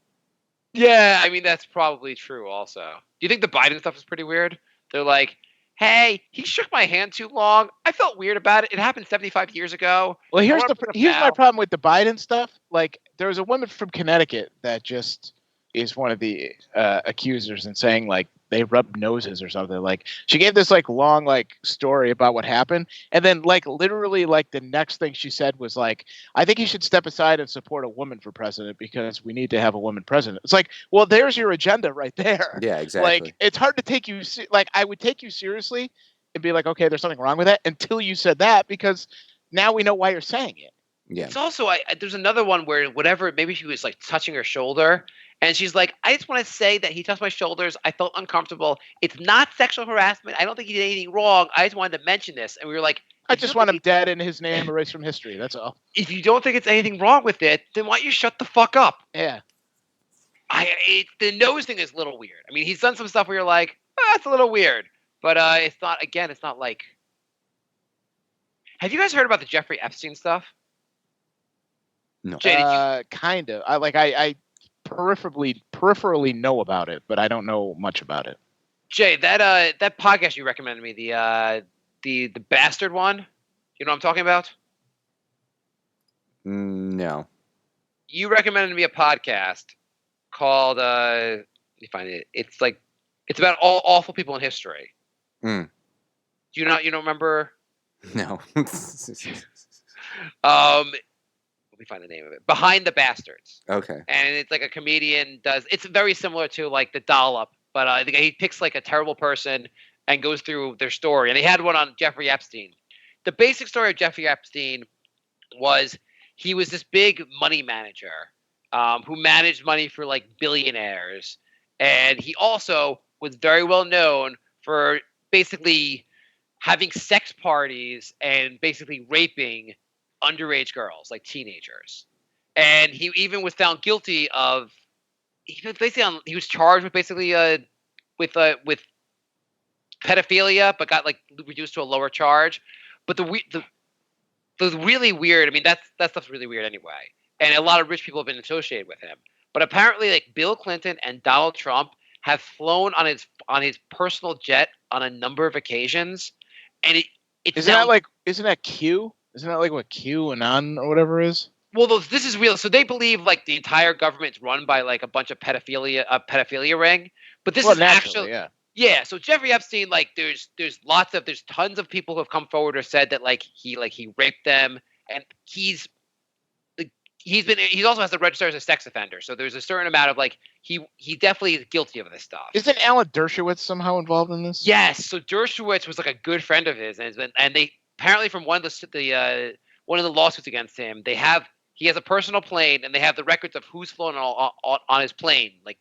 Yeah, I mean that's probably true also. Do you think the Biden stuff is pretty weird? They're like, hey, he shook my hand too long. I felt weird about it. It happened 75 years ago. Well, here's now. my problem with the Biden stuff. Like, there was a woman from Connecticut that just is one of the accusers and saying like they rubbed noses or something. Like, she gave this like long like story about what happened, and then like literally like the next thing she said was like, I think he should step aside and support a woman for president because we need to have a woman president. It's like, well, there's your agenda right there. Yeah, exactly. Like, it's hard to take you like I would take you seriously and be like, okay, there's something wrong with that until you said that, because now we know why you're saying it. Yeah. It's also there's another one where maybe she was like touching her shoulder. And she's like, I just want to say that he touched my shoulders. I felt uncomfortable. It's not sexual harassment. I don't think he did anything wrong. I just wanted to mention this. And we were like, I just want him dead and his name erased from history. That's all. If you don't think it's anything wrong with it, then why don't you shut the fuck up? Yeah. The nose thing is a little weird. I mean, he's done some stuff where you're like, that's a little weird. But it's not like. Have you guys heard about the Jeffrey Epstein stuff? No. Jay, kind of. I peripherally know about it, but I don't know much about it. Jay, that podcast you recommended me, the bastard one, you know what I'm talking about? No. You recommended me a podcast called let me find it. It's about all awful people in history. Mm. Do you don't remember? No. Let me find the name of it. Behind the Bastards. Okay. And it's like a comedian it's very similar to like the Dollop, but he picks like a terrible person and goes through their story. And they had one on Jeffrey Epstein. The basic story of Jeffrey Epstein was he was this big money manager who managed money for like billionaires. And he also was very well known for basically having sex parties and basically raping underage girls, like teenagers. And he even was found guilty of he was charged with basically with pedophilia, but got like reduced to a lower charge. But the really weird, I mean that stuff's really weird anyway. And a lot of rich people have been associated with him. But apparently like Bill Clinton and Donald Trump have flown on his personal jet on a number of occasions. And isn't that Q? Isn't that like what QAnon or whatever is? Well, this is real. So they believe like the entire government's run by like a bunch of pedophilia ring. But this is actually yeah. So Jeffrey Epstein, like there's tons of people who have come forward or said that like he raped them, and he's also has to register as a sex offender. So there's a certain amount of like he definitely is guilty of this stuff. Isn't Alan Dershowitz somehow involved in this? Yes. So Dershowitz was like a good friend of his, and they apparently from one of the lawsuits against him, he has a personal plane, and they have the records of who's flown on his plane, like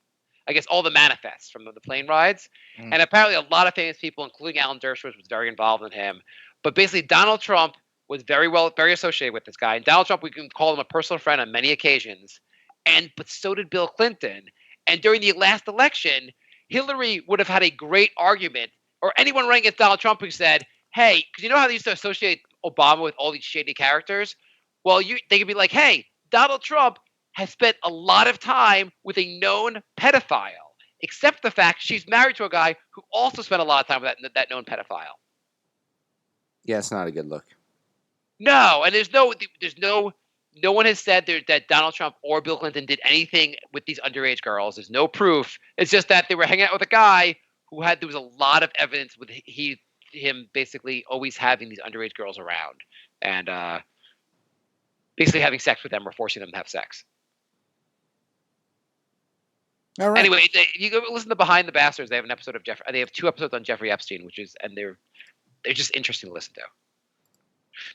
I guess all the manifests from the plane rides. Mm. And apparently a lot of famous people, including Alan Dershowitz, was very involved in him. But basically Donald Trump was very associated with this guy. And Donald Trump, we can call him a personal friend on many occasions. But so did Bill Clinton. And during the last election, Hillary would have had a great argument or anyone running against Donald Trump who said, "Hey," because you know how they used to associate Obama with all these shady characters. Well, they could be like, "Hey, Donald Trump has spent a lot of time with a known pedophile, except for the fact she's married to a guy who also spent a lot of time with that known pedophile." Yeah, it's not a good look. No, and no one has said that Donald Trump or Bill Clinton did anything with these underage girls. There's no proof. It's just that they were hanging out with a guy there was a lot of evidence with him basically always having these underage girls around and basically having sex with them or forcing them to have sex. All right. Anyway, you go listen to Behind the Bastards. They have an episode of They have 2 episodes on Jeffrey Epstein, they're just interesting to listen to.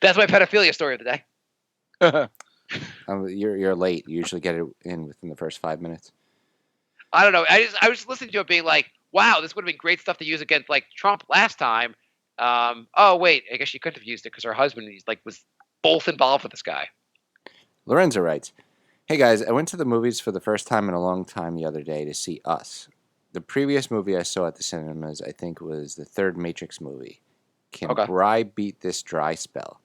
That's my pedophilia story of the day. You're late. You usually get it in within the first 5 minutes. I don't know. I was listening to it being like, wow, this would have been great stuff to use against like Trump last time. Oh wait, I guess she couldn't have used it because her husband was both involved with this guy. Lorenzo writes, "Hey guys, I went to the movies for the first time in a long time the other day to see Us. The previous movie I saw at the cinemas, I think, was the third Matrix movie. Can Bry beat this dry spell?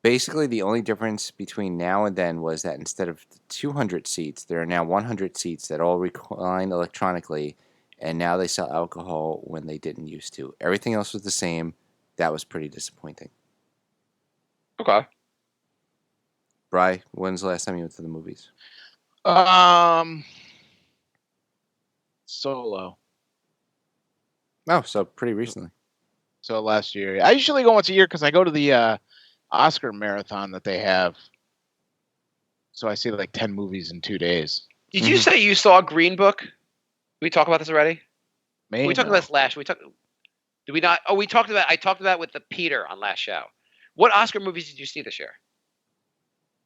Basically, the only difference between now and then was that instead of 200 seats, there are now 100 seats that all recline electronically, and now they sell alcohol when they didn't used to. Everything else was the same. That was pretty disappointing." Okay. Bry, when's the last time you went to the movies? Solo. Oh, so pretty recently. So last year. I usually go once a year because I go to the Oscar marathon that they have. So I see like 10 movies in 2 days. Did you say you saw Green Book? Did we talk about this already? Maybe. We talked about this last. Did we not? Oh, I talked about it with the Peter on last show. What Oscar movies did you see this year?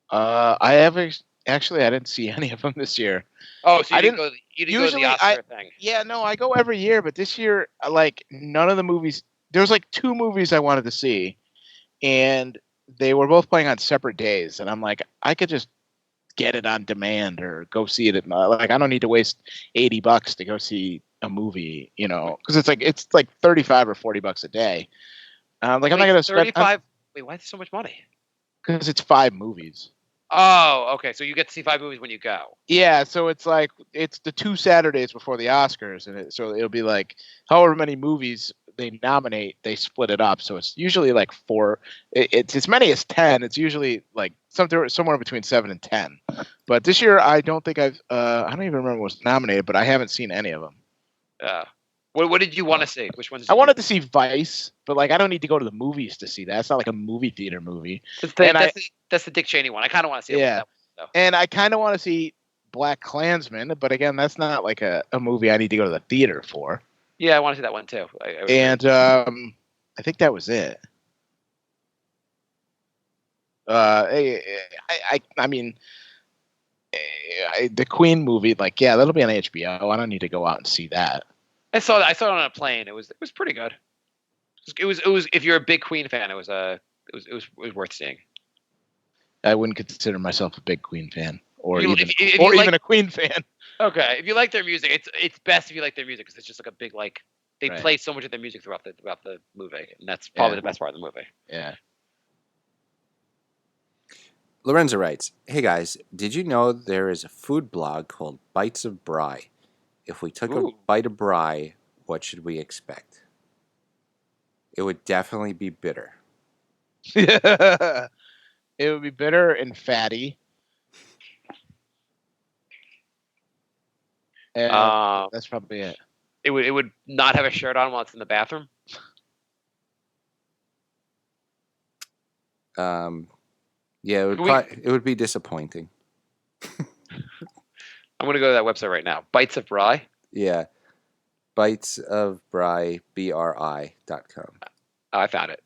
I haven't actually. I didn't see any of them this year. Oh, so I you didn't go to the Oscar thing. Yeah, no, I go every year, but this year, like none of the movies. There was like 2 movies I wanted to see, and they were both playing on separate days. And I'm like, I could just get it on demand or go see it. Like, I don't need to waste $80 to go see a movie, because it's like $35 or $40 a day. I'm not gonna spend 35. Wait, why is there so much money? Because it's 5 movies. Oh, okay. So you get to see 5 movies when you go. Yeah, so it's like it's the 2 Saturdays before the Oscars, and so it'll be like however many movies they nominate, they split it up. So it's usually like 4. It's as many as 10. It's usually like somewhere between 7 and 10. But this year, I don't think I don't even remember what was nominated, but I haven't seen any of them. What did you want to see? Which ones? I wanted to see Vice, but like I don't need to go to the movies to see that. It's not like a movie theater movie. That's the Dick Cheney one. I kind of want to see it. Yeah, and I kind of want to see Black Klansman, but again, that's not like a movie I need to go to the theater for. Yeah, I want to see that one too. I think that was it. I mean, the Queen movie, like, yeah, that'll be on HBO. I don't need to go out and see that. I saw it on a plane. It was pretty good. It was if you're a big Queen fan, it was worth seeing. I wouldn't consider myself a big Queen fan, or even a Queen fan. Okay, if you like their music, it's best if you like their music because it's just like a big they Right. play so much of their music throughout the movie, and that's probably the best part of the movie. Yeah. Lorenzo writes, "Hey guys, did you know there is a food blog called Bites of Bry? If we took a bite of Bry, what should we expect? It would definitely be bitter." It would be bitter and fatty. And that's probably it. It would not have a shirt on while it's in the bathroom. Yeah, it would be disappointing. I'm going to go to that website right now. Bites of Bry. Yeah. Bites of Bry, BRI.com. Oh, I found it.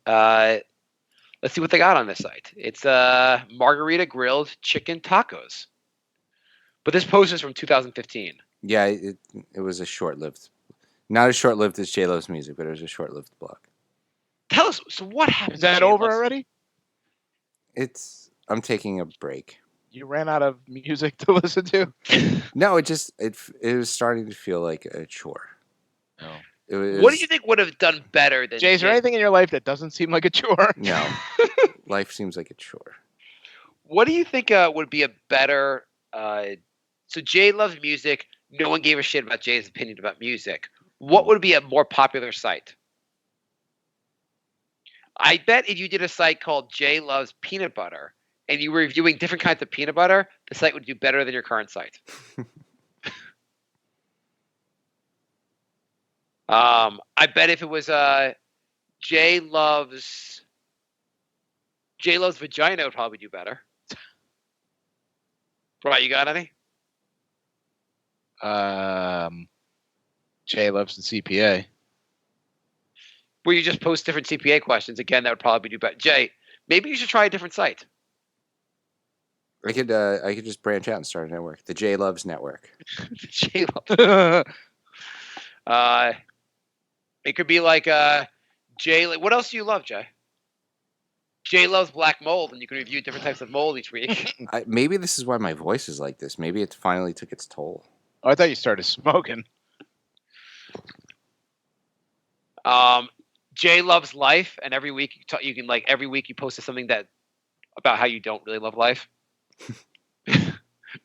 Let's see what they got on this site. It's margarita grilled chicken tacos. But this post is from 2015. Yeah, it was a short-lived, not as short-lived as J-Lo's music, but it was a short-lived blog. Tell us, so what happened? Is that over already? I'm taking a break. You ran out of music to listen to? No, it was starting to feel like a chore. Oh. It was, What do you think would have done better than Jay, is there Jay? anything in your life that doesn't seem like a chore? No. Life seems like a chore. What do you think would be a better? So Jay loves music. No one gave a shit about Jay's opinion about music. What would be a more popular site? I bet if you did a site called Jay Loves Peanut Butter and you were reviewing different kinds of peanut butter, the site would do better than your current site. I bet if it was Jay loves vagina, it would probably do better. Right, you got any? Jay loves the CPA. Where you just post different CPA questions. Again, that would probably do better. Jay, maybe you should try a different site. I could just branch out and start a network. The J Loves Network. Jay loves. It could be like Jay. What else do you love, Jay? Jay loves black mold, and you can review different types of mold each week. Maybe this is why my voice is like this. Maybe it finally took its toll. Oh, I thought you started smoking. Jay loves life, and every week you can every week you post something that about how you don't really love life.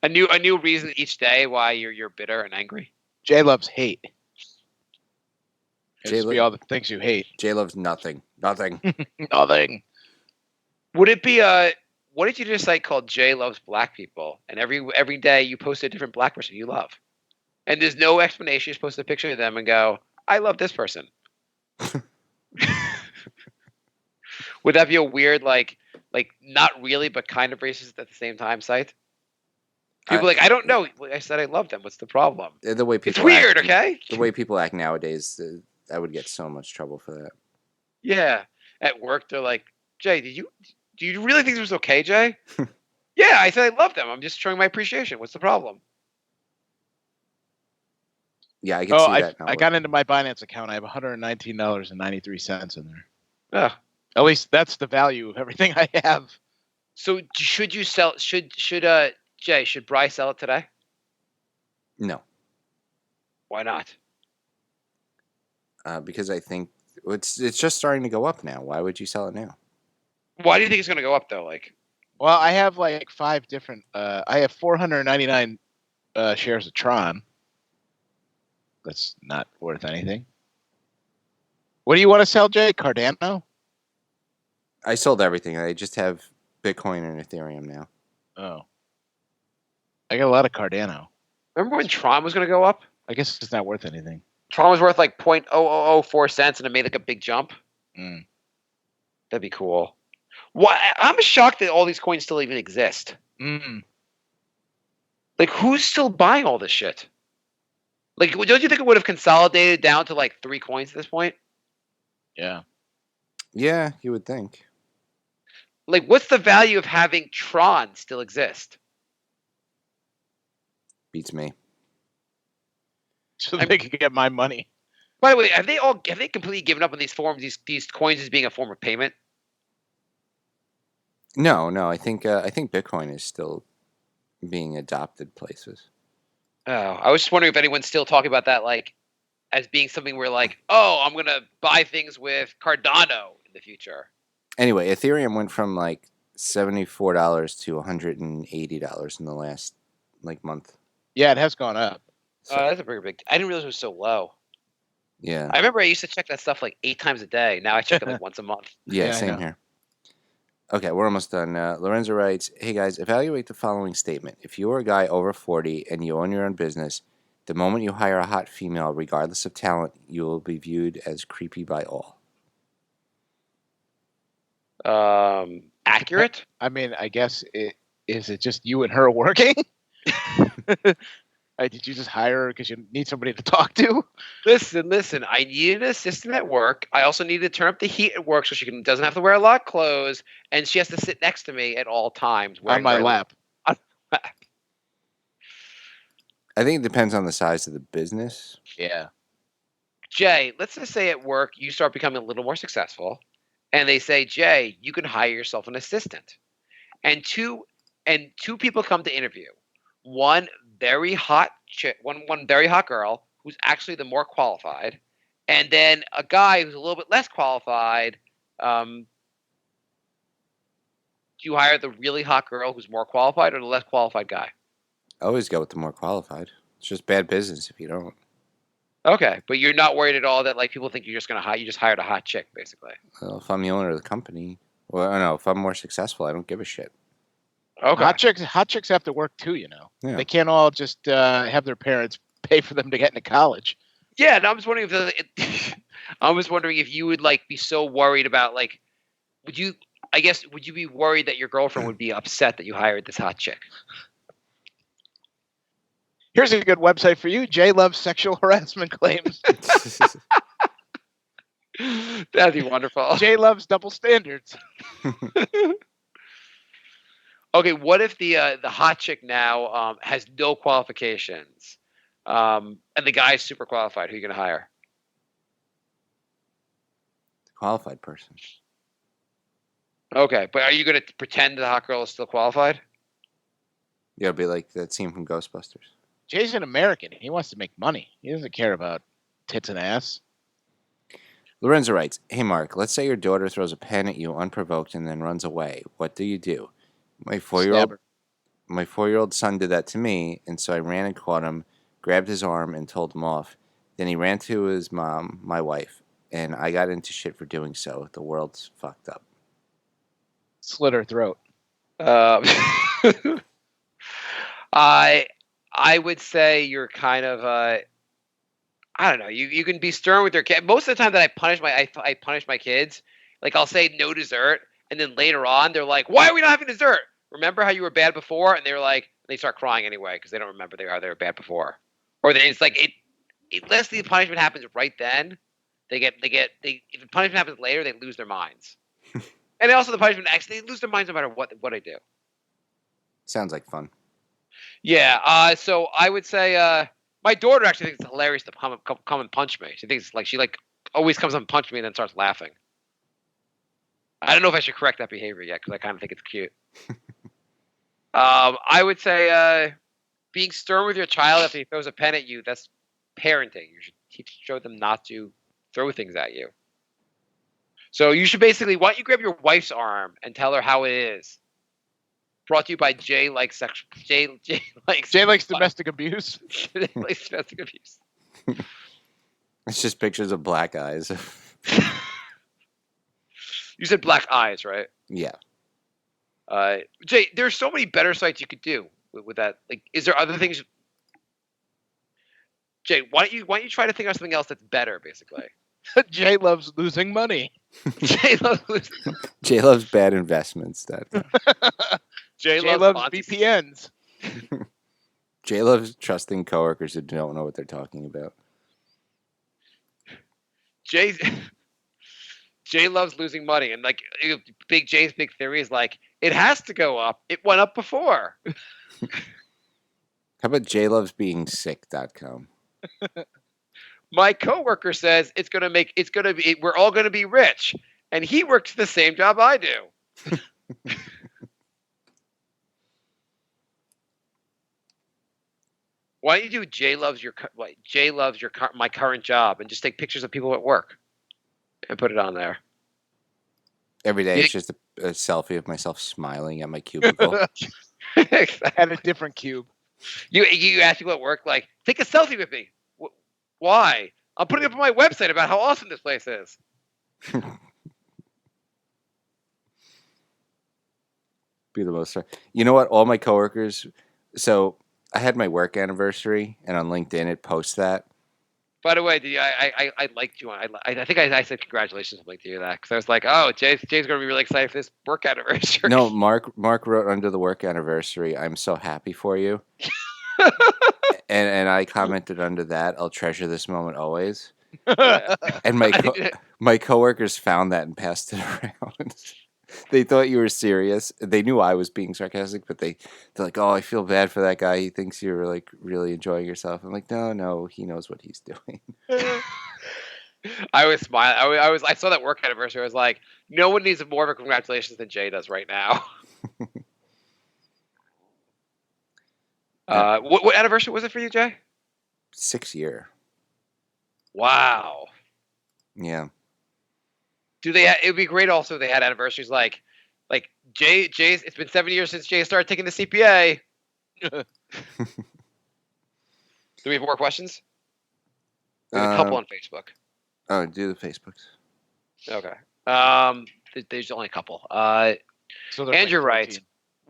a new reason each day why you're bitter and angry. Jay loves hate. Jay Just be all the things you hate. Jay loves nothing. Nothing. Nothing. Would it be what did you do a site called Jay Loves Black People, and every day you post a different black person you love, and there's no explanation. You just post a picture of them and go, "I love this person." Would that be a weird like not really but kind of racist at the same time site? People I don't know. I said I love them. What's the problem? The way people It's weird, act, okay? The way people act nowadays, I would get so much trouble for that. Yeah. At work, they're like, Jay, do you really think this was okay, Jay? Yeah, I said I love them. I'm just showing my appreciation. What's the problem? Yeah, I can see that. I got into my Binance account. I have $119.93 in there. Yeah. At least that's the value of everything I have. So should you sell? Should Jay? Should Bry sell it today? No, Why not? because I think it's just starting to go up now. Why would you sell it now? Why do you think it's going to go up though? Like, Well, I have like 5 different. I have 499 shares of Tron. That's not worth anything. What do you want to sell, Jay? Cardano? I sold everything. I just have Bitcoin and Ethereum now. Oh. I got a lot of Cardano. remember when Tron was going to go up? I guess it's not worth anything. Tron was worth like 0.0004 cents, and it made like a big jump. Mm. That'd be cool. Why? I'm shocked that all these coins still even exist. Mm. Like, who's still buying all this shit? Like, don't you think it would have consolidated down to like 3 coins at this point? Yeah. Yeah, you would think. Like, what's the value of having Tron still exist? Beats me. So they could get my money. By the way, have they completely given up on these forms? These coins as being a form of payment? No. I think Bitcoin is still being adopted places. Oh, I was just wondering if anyone's still talking about that, like, as being something where, like, oh, I'm gonna buy things with Cardano in the future. Anyway, Ethereum went from like $74 to $180 in the last like month. Yeah, it has gone up. So, That's a pretty big. I didn't realize it was so low. yeah. I remember I used to check that stuff like 8 times a day. Now I check it like once a month. Yeah, Yeah, I same know. here. Okay, we're almost done. Lorenzo writes, hey guys, evaluate the following statement. If you are a guy over 40 and you own your own business, the moment you hire a hot female, regardless of talent, you will be viewed as creepy by all. Accurate? I mean, I guess is it just you and her working? Did you just hire her because you need somebody to talk to? Listen. I need an assistant at work. I also need to turn up the heat at work so she doesn't have to wear a lot of clothes, and she has to sit next to me at all times. On my lap. I think it depends on the size of the business. Yeah. Jay, let's just say at work you start becoming a little more successful, and they say, Jay, you can hire yourself an assistant, and two people come to interview. One very hot chick, one very hot girl who's actually the more qualified, and then a guy who's a little bit less qualified. Do you hire the really hot girl who's more qualified or the less qualified guy? Always go with the more qualified. It's just bad business if you don't. Okay, but you're not worried at all that like people think you're just gonna hire. You just hired a hot chick, basically. Well, if I'm the owner of the company, well, I don't know. If I'm more successful, I don't give a shit. Okay. Hot chicks have to work too, you know. Yeah. They can't all just have their parents pay for them to get into college. Yeah, and I was wondering if I was wondering if you would like be so worried about like, would you? I guess would you be worried that your girlfriend would be upset that you hired this hot chick? Here's a good website for you. Jay loves sexual harassment claims. That'd be wonderful. Jay loves double standards. Okay, what if the hot chick now has no qualifications, and the guy's super qualified? Who are you gonna hire? Qualified person. Okay, but are you gonna pretend the hot girl is still qualified? Yeah, it'd be like that scene from Ghostbusters. Jay's an American. He wants to make money. He doesn't care about tits and ass. Lorenzo writes, "Hey Mark, let's say your daughter throws a pen at you unprovoked and then runs away. What do? My Stab her. my 4-year-old son did that to me, and so I ran and caught him, grabbed his arm, and told him off. Then he ran to his mom, my wife, and I got into shit for doing so. The world's fucked up." Slit her throat. I would say you're kind of I don't know. You can be stern with your kid. Most of the time that I punish my kids, like I'll say no dessert, and then later on they're like, "Why are we not having dessert? Remember how you were bad before?" And they're like, they start crying anyway because they don't remember they were bad before. Or it's like unless the punishment happens right then, if the punishment happens later, they lose their minds. And also the punishment actually they lose their minds no matter what I do. Sounds like fun. Yeah. So I would say my daughter actually thinks it's hilarious to come and punch me. She thinks she always comes up and punches me and then starts laughing. I don't know if I should correct that behavior yet because I kind of think it's cute. I would say being stern with your child after he throws a pen at you, that's parenting. You should show them not to throw things at you. So you should basically, why don't you grab your wife's arm and tell her how it is? Brought to you by Jay likes domestic abuse. Jay likes domestic abuse. It's just pictures of black eyes. You said black eyes, right? Yeah. Jay, there's so many better sites you could do with that. Like, is there other things? Jay, why don't you try to think of something else that's better, basically? Jay loves losing money. Jay loves losing money. Jay loves bad investments. Jay loves VPNs. Jay loves trusting coworkers who don't know what they're talking about. Jay loves losing money, and like Jay's big theory is like it has to go up. It went up before. How about jaylovesbeingsick.com? My coworker says we're all gonna be rich, and he works the same job I do. Why don't you do my current job and just take pictures of people at work and put it on there? Every day it's just a selfie of myself smiling at my cubicle. At a different cube. You ask people at work, like, take a selfie with me. Why? I'm putting it up on my website about how awesome this place is. Be the most. You know what? All my coworkers. So I had my work anniversary, and on LinkedIn it posts that. By the way, I liked you. I think I said congratulations to you that because I was like, oh, Jay's going to be really excited for this work anniversary. No, Mark wrote under the work anniversary, "I'm so happy for you," and I commented under that, "I'll treasure this moment always." Yeah. And my coworkers found that and passed it around. They thought you were serious. They knew I was being sarcastic, but they're like, "Oh, I feel bad for that guy. He thinks you're like really enjoying yourself." I'm like, "No, he knows what he's doing." I was smiling. I saw that work anniversary. I was like, no one needs more of a congratulations than Jay does right now. What anniversary was it for you, Jay? 6 year. Wow. Yeah. Do they? It would be great. Also, if they had anniversaries like Jay's. It's been 7 years since Jay started taking the CPA. Do we have more questions? There's a couple on Facebook. Oh, do the Facebooks. Okay. There's only a couple. So there's Andrew like writes,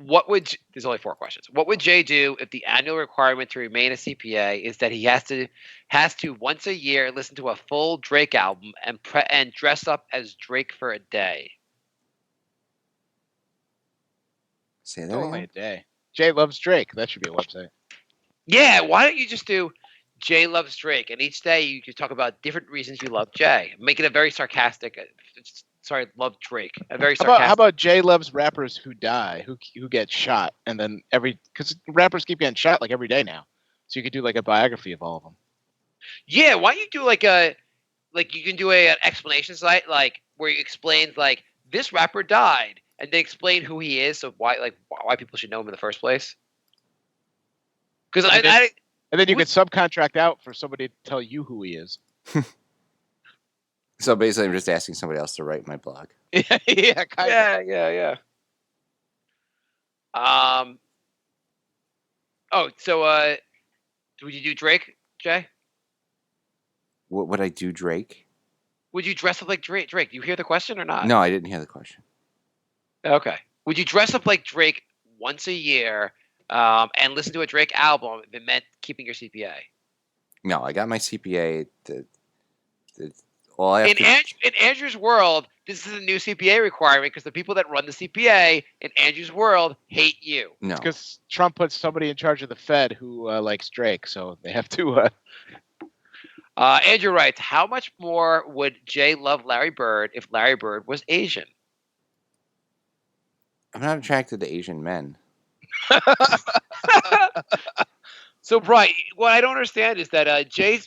14. there's only 4 questions. What would Jay do if the annual requirement to remain a CPA is that he has to once a year listen to a full Drake album and dress up as Drake for a day? Say It's that only a again? day. Jay loves Drake. That should be a website. Yeah, why don't you just do Jay loves Drake, and each day you could talk about different reasons you love Jay. Make it a very sarcastic. Sorry, love Drake. A very sarcastic. How about Jay loves rappers who die, who get shot, and then because rappers keep getting shot like every day now, so you could do like a biography of all of them. Yeah, why don't you do you can do an explanation site like where you explain like this rapper died and they explain who he is, so why people should know him in the first place. Because And then you could subcontract out for somebody to tell you who he is. So basically, I'm just asking somebody else to write my blog. Yeah, kind of. Yeah. Oh, so would you do Drake, Jay? What would I do, Drake? Would you dress up like Drake? Drake, do you hear the question or not? No, I didn't hear the question. Okay. Would you dress up like Drake once a year and listen to a Drake album if it meant keeping your CPA? No, I got my CPA. All I have In Andrew's world, this is a new CPA requirement because the people that run the CPA in Andrew's world hate you. No. Because Trump put somebody in charge of the Fed who likes Drake, so they have to. Andrew writes, how much more would Jay love Larry Bird if Larry Bird was Asian? I'm not attracted to Asian men. So, Brian, what I don't understand is that Jay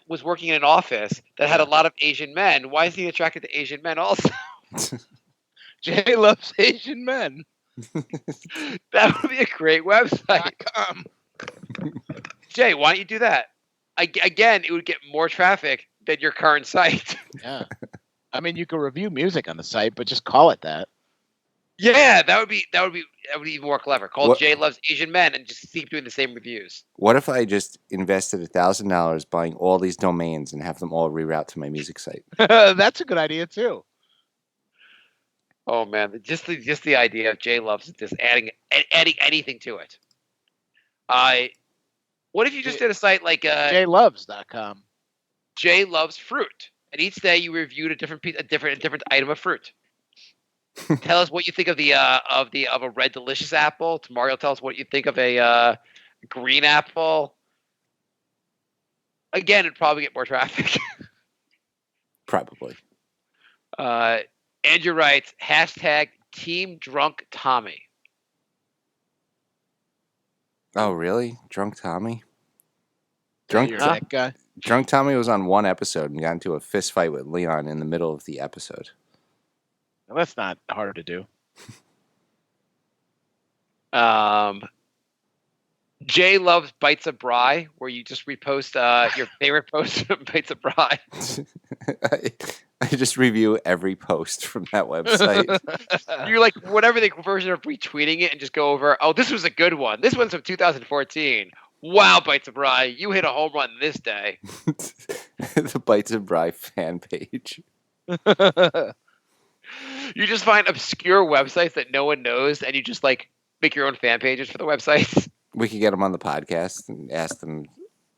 was working in an office that had a lot of Asian men. Why is he attracted to Asian men also? Jay loves Asian men. That would be a great website. Jay, why don't you do that? Again, it would get more traffic than your current site. Yeah. I mean, you could review music on the site, but just call it that. Yeah, that would be even more clever. Call What- Jay loves Asian men and just keep doing the same reviews. What if I just invested $1,000 buying all these domains and have them all reroute to my music site? That's a good idea too. Oh man, just the idea of Jay loves just adding anything to it. What if you just did a site like JayLoves.com. Jay loves fruit, and each day you reviewed a different item of fruit. Tell us what you think of a red delicious apple. Tomorrow, tell us what you think of a green apple. Again, it'd probably get more traffic. Probably. Andrew writes, #Team Drunk Tommy. Oh, really? Drunk Tommy? You're that guy. Drunk Tommy was on one episode and got into a fist fight with Leon in the middle of the episode. Well, that's not hard to do. Jay loves Bites of Bry, where you just repost your favorite post from Bites of Bry. I just review every post from that website. You're like whatever the version of retweeting it and just go over, oh, this was a good one. This one's from 2014. Wow, Bites of Bry, you hit a home run this day. The Bites of Bry fan page. You just find obscure websites that no one knows, and you just like make your own fan pages for the websites. We could get them on the podcast and ask them,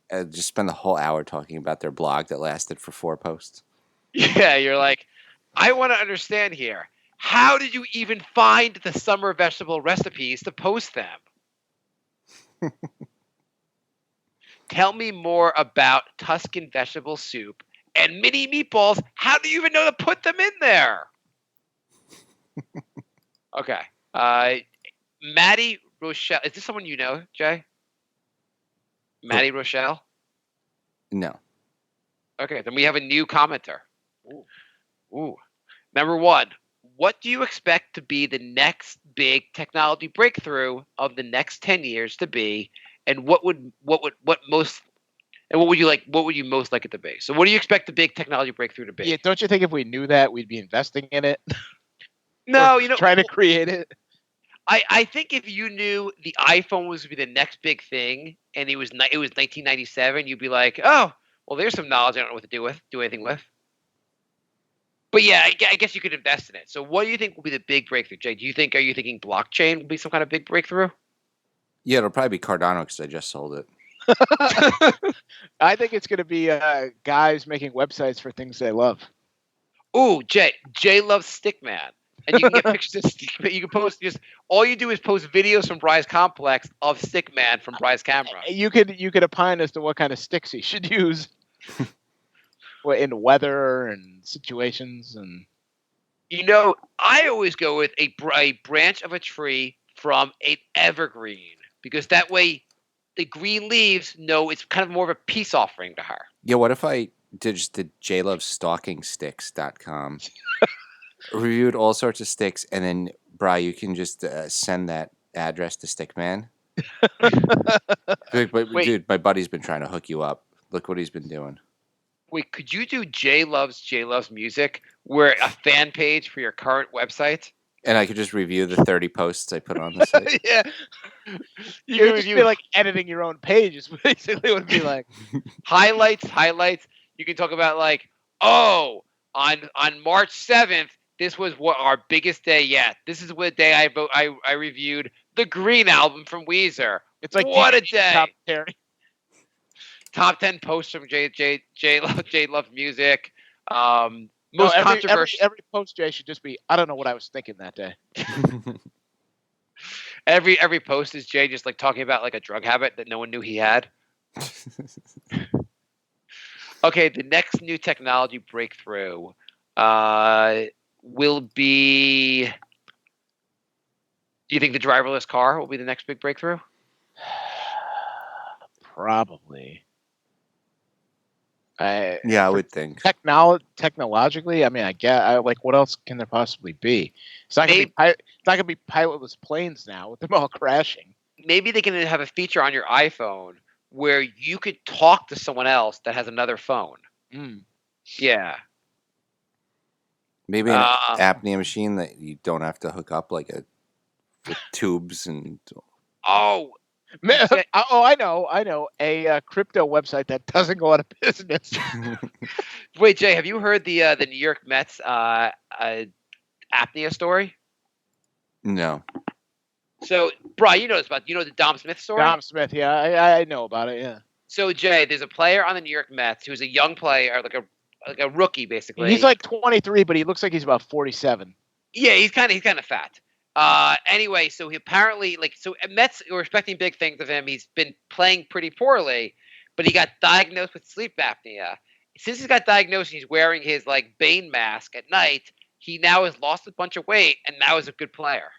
just spend the whole hour talking about their blog that lasted for 4 posts. Yeah, you're like, I want to understand here. How did you even find the summer vegetable recipes to post them? Tell me more about Tuscan vegetable soup and mini meatballs. How do you even know to put them in there? Okay. Maddie Rochelle. Is this someone you know, Jay? Maddie Rochelle? No. Okay, then we have a new commenter. Ooh. Number 1, what do you expect to be the next big technology breakthrough of the next 10 years to be, and what And what would you like? What would you most like it to be? So, what do you expect the big technology breakthrough to be? Yeah, don't you think if we knew that, we'd be investing in it? No, Or trying to create it. I think if you knew the iPhone was going to be the next big thing, and it was 1997, you'd be like, oh, well, there's some knowledge I don't know what to do anything with. But yeah, I guess you could invest in it. So, what do you think will be the big breakthrough, Jay? Are you thinking blockchain will be some kind of big breakthrough? Yeah, it'll probably be Cardano because I just sold it. I think it's going to be guys making websites for things they love. Ooh, Jay loves Stickman. And you can get pictures of Stickman. You can post all you do is post videos from Bry's Complex of Stickman from Bry's camera. You could opine as to what kind of sticks he should use. In weather and situations and I always go with a branch of a tree from an evergreen because that way the green leaves know it's kind of more of a peace offering to her. Yeah, what if I did just the jlovestalkingsticks.com, reviewed all sorts of sticks, and then, Bri, you can just send that address to Stickman? Dude, my buddy's been trying to hook you up. Look what he's been doing. Wait, could you do Jay Loves Music, where a fan page for your current website? And I could just review the 30 posts I put on the site. Yeah. You would just be like editing your own page is basically what it'd be like. Highlights. You can talk about like, on March 7th, this was what our biggest day yet. This is what day I reviewed the Green album from Weezer. It's like what a day. Top 10 posts from Jay Loves Music. Most controversial. Every post, Jay, should just be, I don't know what I was thinking that day. Every post is Jay just like talking about like a drug habit that no one knew he had. Okay, the next new technology breakthrough will be. Do you think the driverless car will be the next big breakthrough? Probably. I would think. Technologically, I mean, I guess, like, what else can there possibly be? It's not going to be pilotless planes now with them all crashing. Maybe they can have a feature on your iPhone where you could talk to someone else that has another phone. Yeah. Maybe an apnea machine that you don't have to hook up with tubes and. Oh, I know. A crypto website that doesn't go out of business. Wait, Jay, have you heard the New York Mets apnea story? No. So, Brian, you know the Dom Smith story? Dom Smith, yeah, I know about it, yeah. So, Jay, there's a player on the New York Mets who's a young player, like a rookie, basically. He's like 23, but he looks like he's about 47. Yeah, he's kind of fat. Anyway, so he apparently Mets were expecting big things of him. He's been playing pretty poorly, but he got diagnosed with sleep apnea. Since he's got diagnosed, he's wearing his like Bane mask at night. He now has lost a bunch of weight and now is a good player.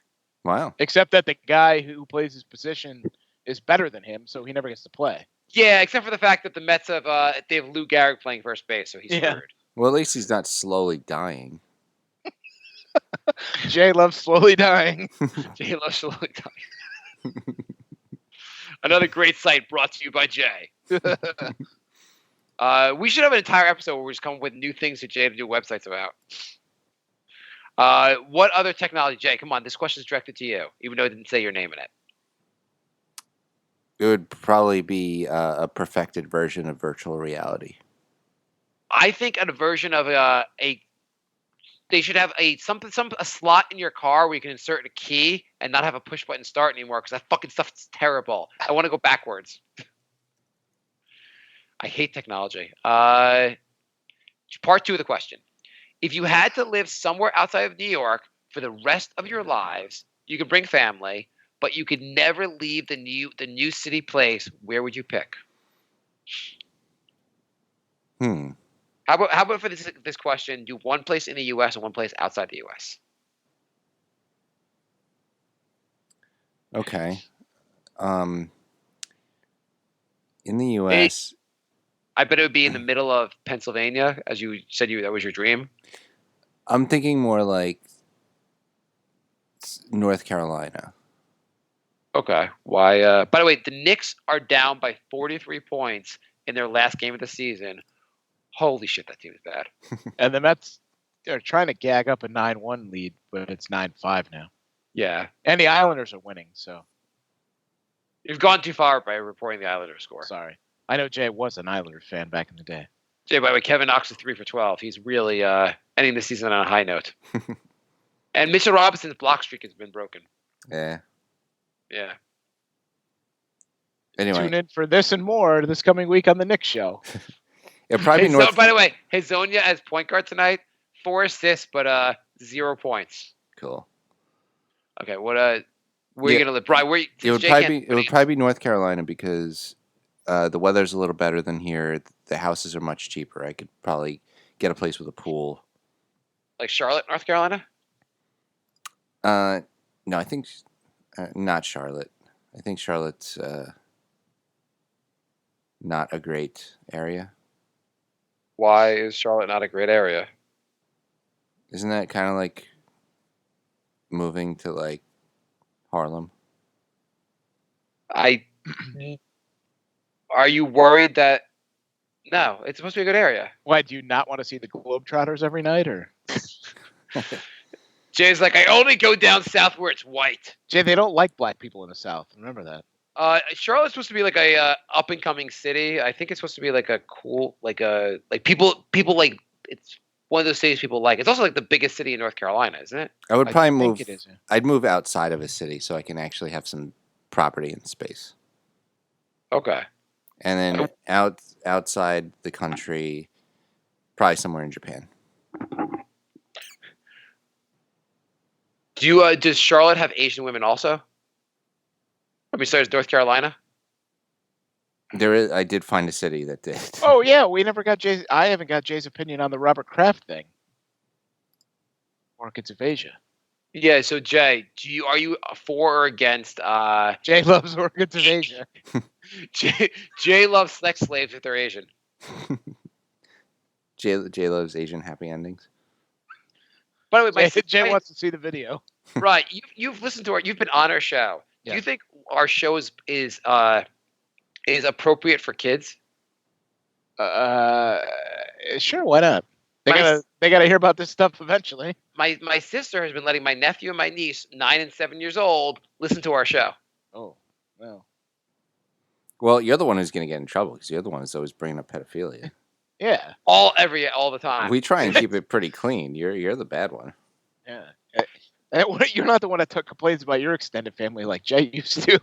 Wow. Except that the guy who plays his position is better than him, so he never gets to play. Yeah, except for the fact that the Mets have Lou Gehrig playing first base, so he's screwed. Well, at least he's not slowly dying. Jay loves slowly dying. Jay loves slowly dying. Another great site brought to you by Jay. We should have an entire episode where we just come up with new things for Jay to do websites about. What other technology, Jay? Come on, this question is directed to you, even though it didn't say your name in it. It would probably be a perfected version of virtual reality. I think a version of they should have a slot in your car where you can insert a key and not have a push button start anymore because that fucking stuff's terrible. I want to go backwards. I hate technology. Part 2 of the question. If you had to live somewhere outside of New York for the rest of your lives, you could bring family, but you could never leave the new city place, where would you pick? How about for this question, do one place in the U.S. and one place outside the U.S.? Okay. In the U.S., I bet it would be in the middle of Pennsylvania, as you said that was your dream. I'm thinking more like North Carolina. Okay. Why? By the way, the Knicks are down by 43 points in their last game of the season. Holy shit, that team is bad. And the Mets are trying to gag up a 9-1 lead, but it's 9-5 now. Yeah. And the Islanders are winning, so You've gone too far by reporting the Islanders score. sorry. I know Jay was an Islanders fan back in the day. Jay, by the way, Kevin Knox is 3 for 12. He's really ending the season on a high note. And Mitchell Robinson's block streak has been broken. Yeah. Yeah. Anyway, Tune in for this and more this coming week on the Knicks show. it'll probably be So, North. by the way, Hazonia as point guard tonight, 4 assists, but 0 points. Cool. Okay, where are you gonna live, Brian? It would probably be North Carolina because the weather's a little better than here. The houses are much cheaper. I could probably get a place with a pool. like Charlotte, North Carolina. No, I think not Charlotte. I think Charlotte's not a great area. Why is Charlotte not a great area? Isn't that kind of like moving to like Harlem? Are you worried that? No, it's supposed to be a good area. Why, do you not want to see the Globetrotters every night? Or Jay's like, I only go down south where it's white. Jay, they don't like black people in the South. Remember that. Charlotte's supposed to be like a up and coming city. I think it's supposed to be like a cool, like people like it's one of those cities people like. It's also like the biggest city in North Carolina, isn't it? I would probably move. Think it is, yeah. I'd move outside of a city so I can actually have some property and space. Okay. And then outside the country, probably somewhere in Japan. Does Charlotte have Asian women also? Besides North Carolina? I did find a city that did. Oh yeah, we never got Jay's. I haven't got Jay's opinion on the Robert Kraft thing. Markets of Asia. Yeah. So Jay, are you for or against? Jay loves Orchids of Asia. Jay loves sex slaves if they're Asian. Jay loves Asian happy endings. By the way, Jay wants to see the video. Right. You've listened to you've been on our show. Yeah. Do you think our show is appropriate for kids? Sure, why not? They gotta hear about this stuff eventually. My sister has been letting my nephew and my niece, 9 and 7 years old, listen to our show. Oh, well. Well, you're the one who's going to get in trouble because you're the one who's always bringing up pedophilia. Yeah. All the time. We try and keep it pretty clean. You're the bad one. Yeah. You're not the one that took complaints about your extended family like Jay used to.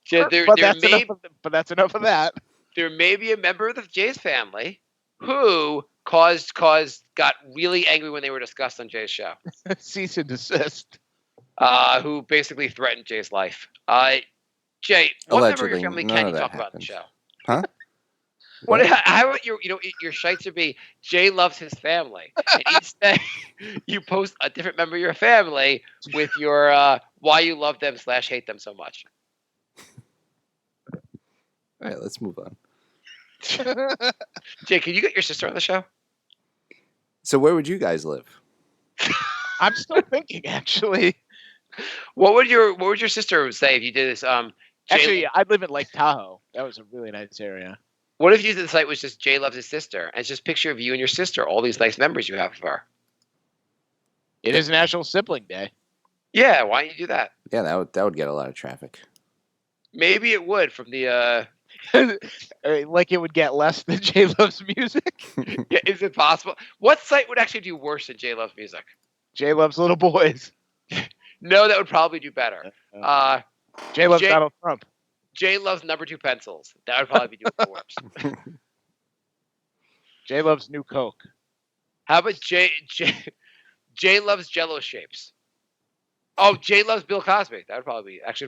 Jay, but that's enough of that. There may be a member of the Jay's family who got really angry when they were discussed on Jay's show. Cease and desist. Who basically threatened Jay's life. Jay, what member of your family can you talk about on the show? Huh? How would your shites would be? Jay loves his family, and each day you post a different member of your family with your why you love them / hate them so much. All right, let's move on. Jay, can you get your sister on the show? So where would you guys live? I'm still thinking, actually. What would your sister say if you did this? Actually, I live in Lake Tahoe. That was a really nice area. What if the site was just Jay loves his sister, and it's just a picture of you and your sister, all these nice memories you have of her? It is National Sibling Day. Yeah, why don't you do that? Yeah, that would get a lot of traffic. Maybe it would from the. Like it would get less than Jay Loves Music. Yeah, is it possible? What site would actually do worse than Jay Loves Music? Jay Loves Little Boys. No, that would probably do better. Jay Loves Donald Trump. Jay Loves number 2 pencils. That would probably be doing worse. Jay Loves New Coke. How about Jay Loves Jello shapes? Oh, Jay Loves Bill Cosby. That would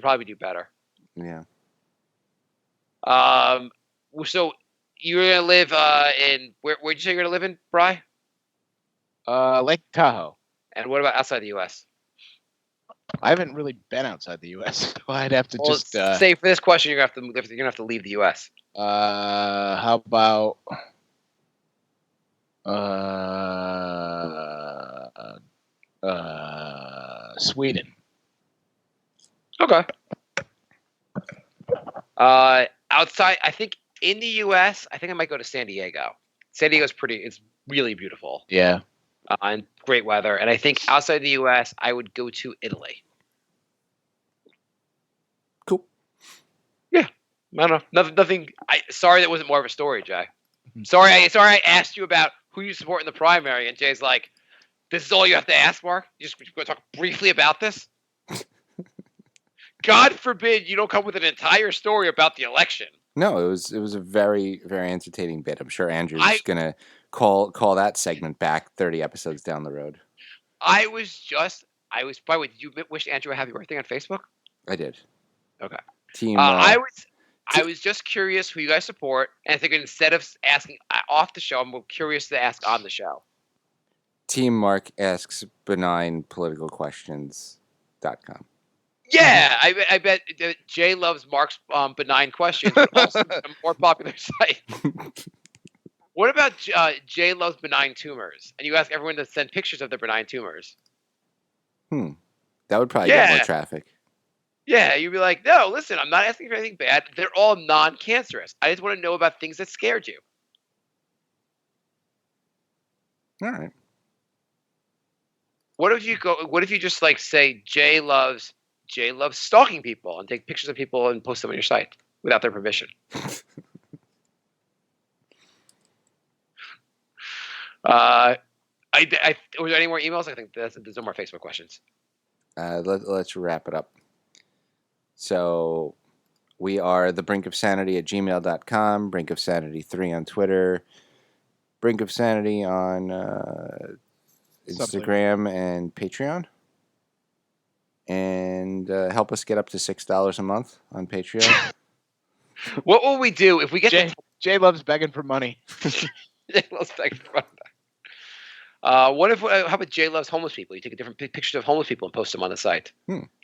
probably do better. Yeah. So you're gonna live in where'd you say you're gonna live in, Bri? Lake Tahoe. And what about outside the U.S.? I haven't really been outside the U.S. So I'd have to say for this question you're gonna have to leave the U.S. How about Okay. Outside, I think in the U.S., I think I might go to San Diego. San Diego's it's really beautiful Yeah. and great weather. And I think outside the U.S., I would go to Italy. Cool. Yeah, I don't know. Nothing. Sorry, that wasn't more of a story, Jay. Sorry, I asked you about who you support in the primary, and Jay's like, "This is all you have to ask, Mark. You're going to talk briefly about this." God forbid you don't come with an entire story about the election. No, it was a very, very entertaining bit. I'm sure Andrew's gonna call that segment back 30 episodes down the road. By the way, did you wish Andrew a happy birthday on Facebook? I did. Okay. Team. I was just curious who you guys support, and I figured instead of asking off the show, I'm curious to ask on the show. Team Mark asks benignpoliticalquestions.com. Yeah, I bet that Jay loves Mark's benign questions, but also a more popular site. What about Jay loves benign tumors, and you ask everyone to send pictures of their benign tumors? That would probably get more traffic. Yeah, you'd be like, no, listen, I'm not asking for anything bad. They're all non-cancerous. I just want to know about things that scared you. All right. What if you just like say Jay loves stalking people and take pictures of people and post them on your site without their permission? Was there any more emails? I think there's no more Facebook questions. Let's wrap it up. So we are thebrinkofsanity@gmail.com, brinkofsanity3 on Twitter, brinkofsanity on Instagram and Patreon. And help us get up to $6 a month on Patreon. What will we do if we get Jay loves begging for money. Jay loves begging for money. How about Jay loves homeless people? You take different pictures of homeless people and post them on the site.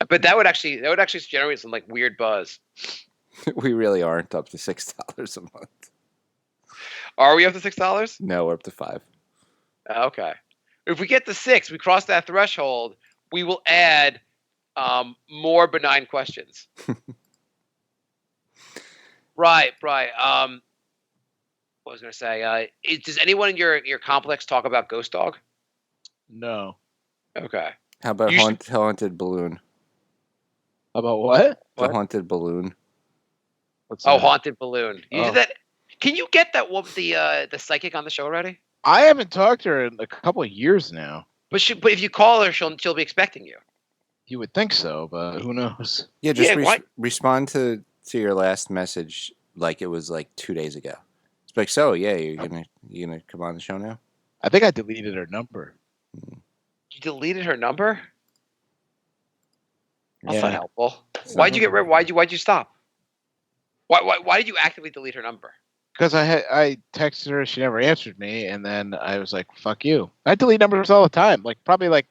But that would actually generate some like weird buzz. We really aren't up to $6 a month. Are we up to $6? No, we're up to $5. Okay. If we get to 6, we cross that threshold, we will add more benign questions. Right. What was I going to say? Does anyone in your complex talk about Ghost Dog? No. Okay. How about Haunted Balloon? About what? The Haunted Balloon. What's that? Haunted Balloon. You did that. Can you get that woman, the psychic, on the show already? I haven't talked to her in a couple of years now. But if you call her, she'll be expecting you. You would think so, but who knows? Yeah, just respond to your last message like it was like 2 days ago. It's like, so yeah, you're gonna come on the show now? I think I deleted her number. You deleted her number? That's Yeah. not helpful. Why'd you get rid? Why'd you stop? Why did you actively delete her number? Because I texted her, she never answered me, and then I was like, "Fuck you." I delete numbers all the time, probably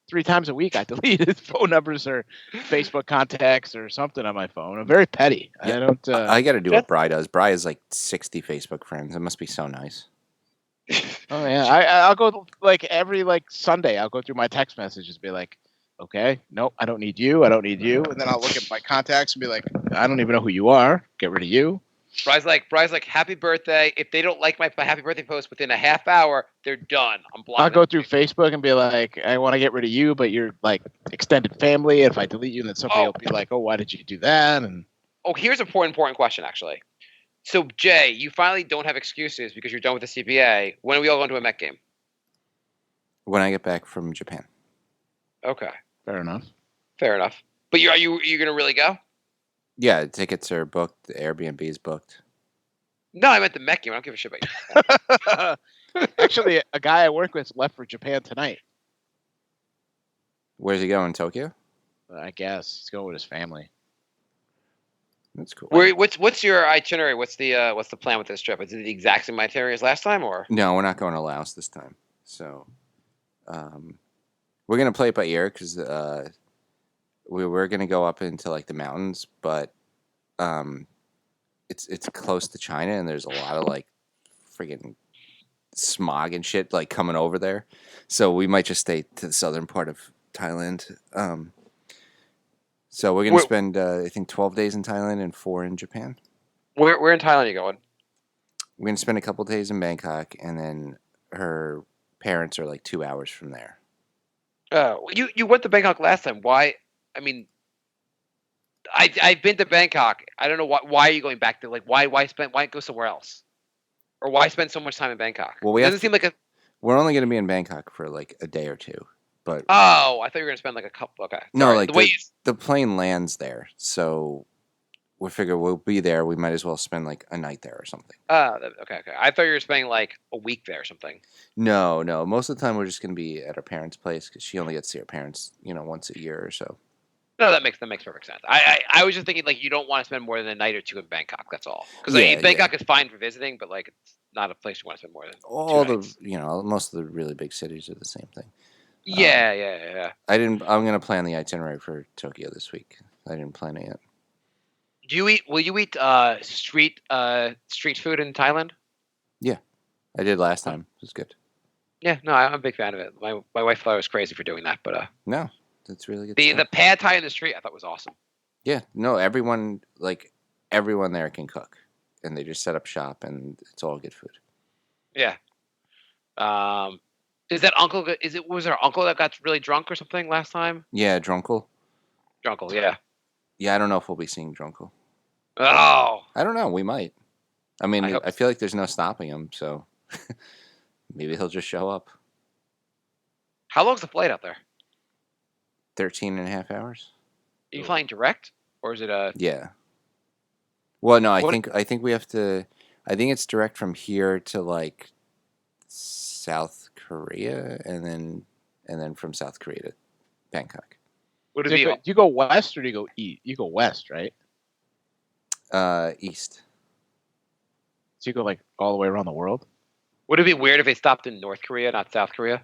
3 times a week. I deleted phone numbers or Facebook contacts or something on my phone. I'm very petty. Yeah. I don't. I got to do what Bri does. Bri has like 60 Facebook friends. It must be so nice. Oh yeah, I'll go every Sunday. I'll go through my text messages and be like, "Okay, nope, I don't need you. I don't need you." And then I'll look at my contacts and be like, "I don't even know who you are. Get rid of you." Bri's like, happy birthday. If they don't like my happy birthday post within a half hour, they're done. I'm blocking. I'll go through Facebook and be like, I want to get rid of you, but you're extended family. And if I delete you, then somebody will be like, oh, why did you do that? And here's an important question, actually. So, Jay, you finally don't have excuses because you're done with the CPA. When are we all going to a Met game? When I get back from Japan. Okay. Fair enough. But are you going to really go? Yeah, tickets are booked. The Airbnb is booked. No, I meant the Met game. I don't give a shit about you. Actually, a guy I work with left for Japan tonight. Where's he going? Tokyo? I guess he's going with his family. That's cool. What's your itinerary? What's the plan with this trip? Is it the exact same itinerary as last time, or? No, we're not going to Laos this time. So, we're gonna play it by ear because we were gonna go up into the mountains, but it's close to China and there's a lot of friggin' smog and shit coming over there. So we might just stay to the southern part of Thailand. So we're gonna spend I think 12 days in Thailand and 4 in Japan. Where in Thailand are you going? We're gonna spend a couple days in Bangkok, and then her parents are like 2 hours from there. You went to Bangkok last time. Why? I mean, I've been to Bangkok. I don't know why are you going back there? Like why go somewhere else? Or why spend so much time in Bangkok? Well, It doesn't seem like a. We're only gonna be in Bangkok for like a day or two, but Oh, I thought you were gonna spend like a couple. Okay. no, Sorry. like the plane lands there, so we figure we'll be there. We might as well spend like a night there or something. Okay. I thought you were spending like a week there or something. No. Most of the time we're just gonna be at her parents' place because she only gets to see her parents, once a year or so. No, that makes perfect sense. I was just thinking like you don't want to spend more than a night or two in Bangkok. That's all. Because Bangkok is fine for visiting, but like it's not a place you want to spend more than All 2 the nights. most of the really big cities are the same thing. Yeah. I'm gonna plan the itinerary for Tokyo this week. I didn't plan it yet. Will you eat street food in Thailand? Yeah, I did last time. It was good. Yeah, no, I'm a big fan of it. My wife thought I was crazy for doing that, but No, that's really good. the pad thai in the street I thought was awesome. Yeah, no, everyone there can cook, and they just set up shop, and it's all good food. Yeah. Is that uncle? Was our uncle that got really drunk or something last time? Yeah, Drunkle. Drunkle, yeah. Yeah, I don't know if we'll be seeing Drunkle. Oh. I don't know. We might. I mean, I I feel like there's no stopping him, so maybe he'll just show up. How long's the flight out there? 13 and a half hours. Are you flying direct, or is it a? Yeah. Well, no, I think we have to. I think it's direct from here to like South Korea, and then from South Korea to Bangkok. Do you go west or do you go east? You go west, right? East. So you go like all the way around the world. Would it be weird if they stopped in North Korea, not South Korea?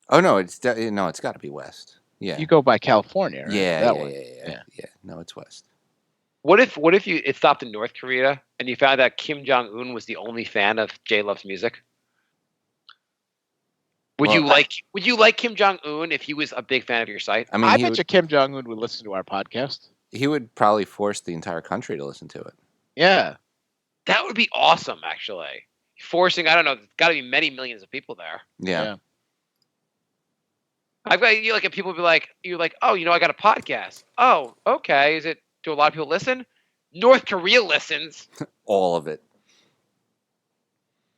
Oh no, it's got to be west. Yeah. You go by California, right? Yeah. No, it's west. What if it stopped in North Korea and you found out Kim Jong Un was the only fan of J Love's music? Would you like Kim Jong Un if he was a big fan of your site? I mean, I bet you Kim Jong Un would listen to our podcast. He would probably force the entire country to listen to it. Yeah, that would be awesome. Actually, forcing I don't know, there's got to be many millions of people there. Yeah. I've got and people be like, oh, I got a podcast. Oh, okay. Do a lot of people listen? North Korea listens. All of it.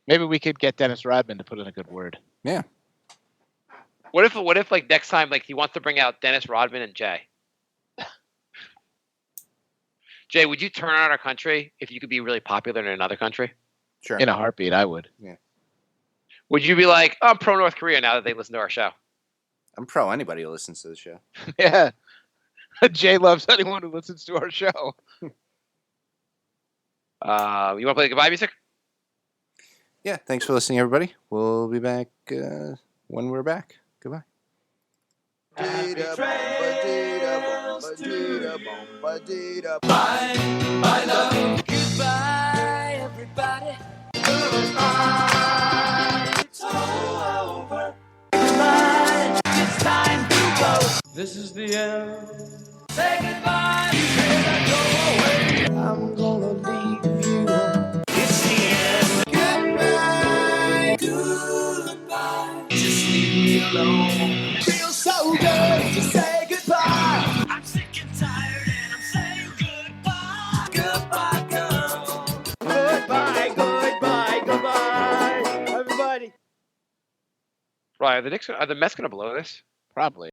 Maybe we could get Dennis Rodman to put in a good word. Yeah. What if like next time like he wants to bring out Dennis Rodman and Jay? Jay, would you turn on our country if you could be really popular in another country? Sure. In a heartbeat, I would. Yeah. Would you be like, oh, I'm pro North Korea now that they listen to our show? I'm pro anybody who listens to the show. Yeah. Jay loves anyone who listens to our show. You want to play the goodbye music? Yeah. Thanks for listening, everybody. We'll be back when we're back. Goodbye. My love. Goodbye, everybody. It's all over. Goodbye. It's time to go. This is the end. Say goodbye. I'm gonna leave you. It's the end. Goodbye. Goodbye. Just leave me alone. Feels so good to say goodbye. I'm sick and tired and I'm saying goodbye. Goodbye, girl. Goodbye, everybody. Right, are the Mets gonna blow this? Probably.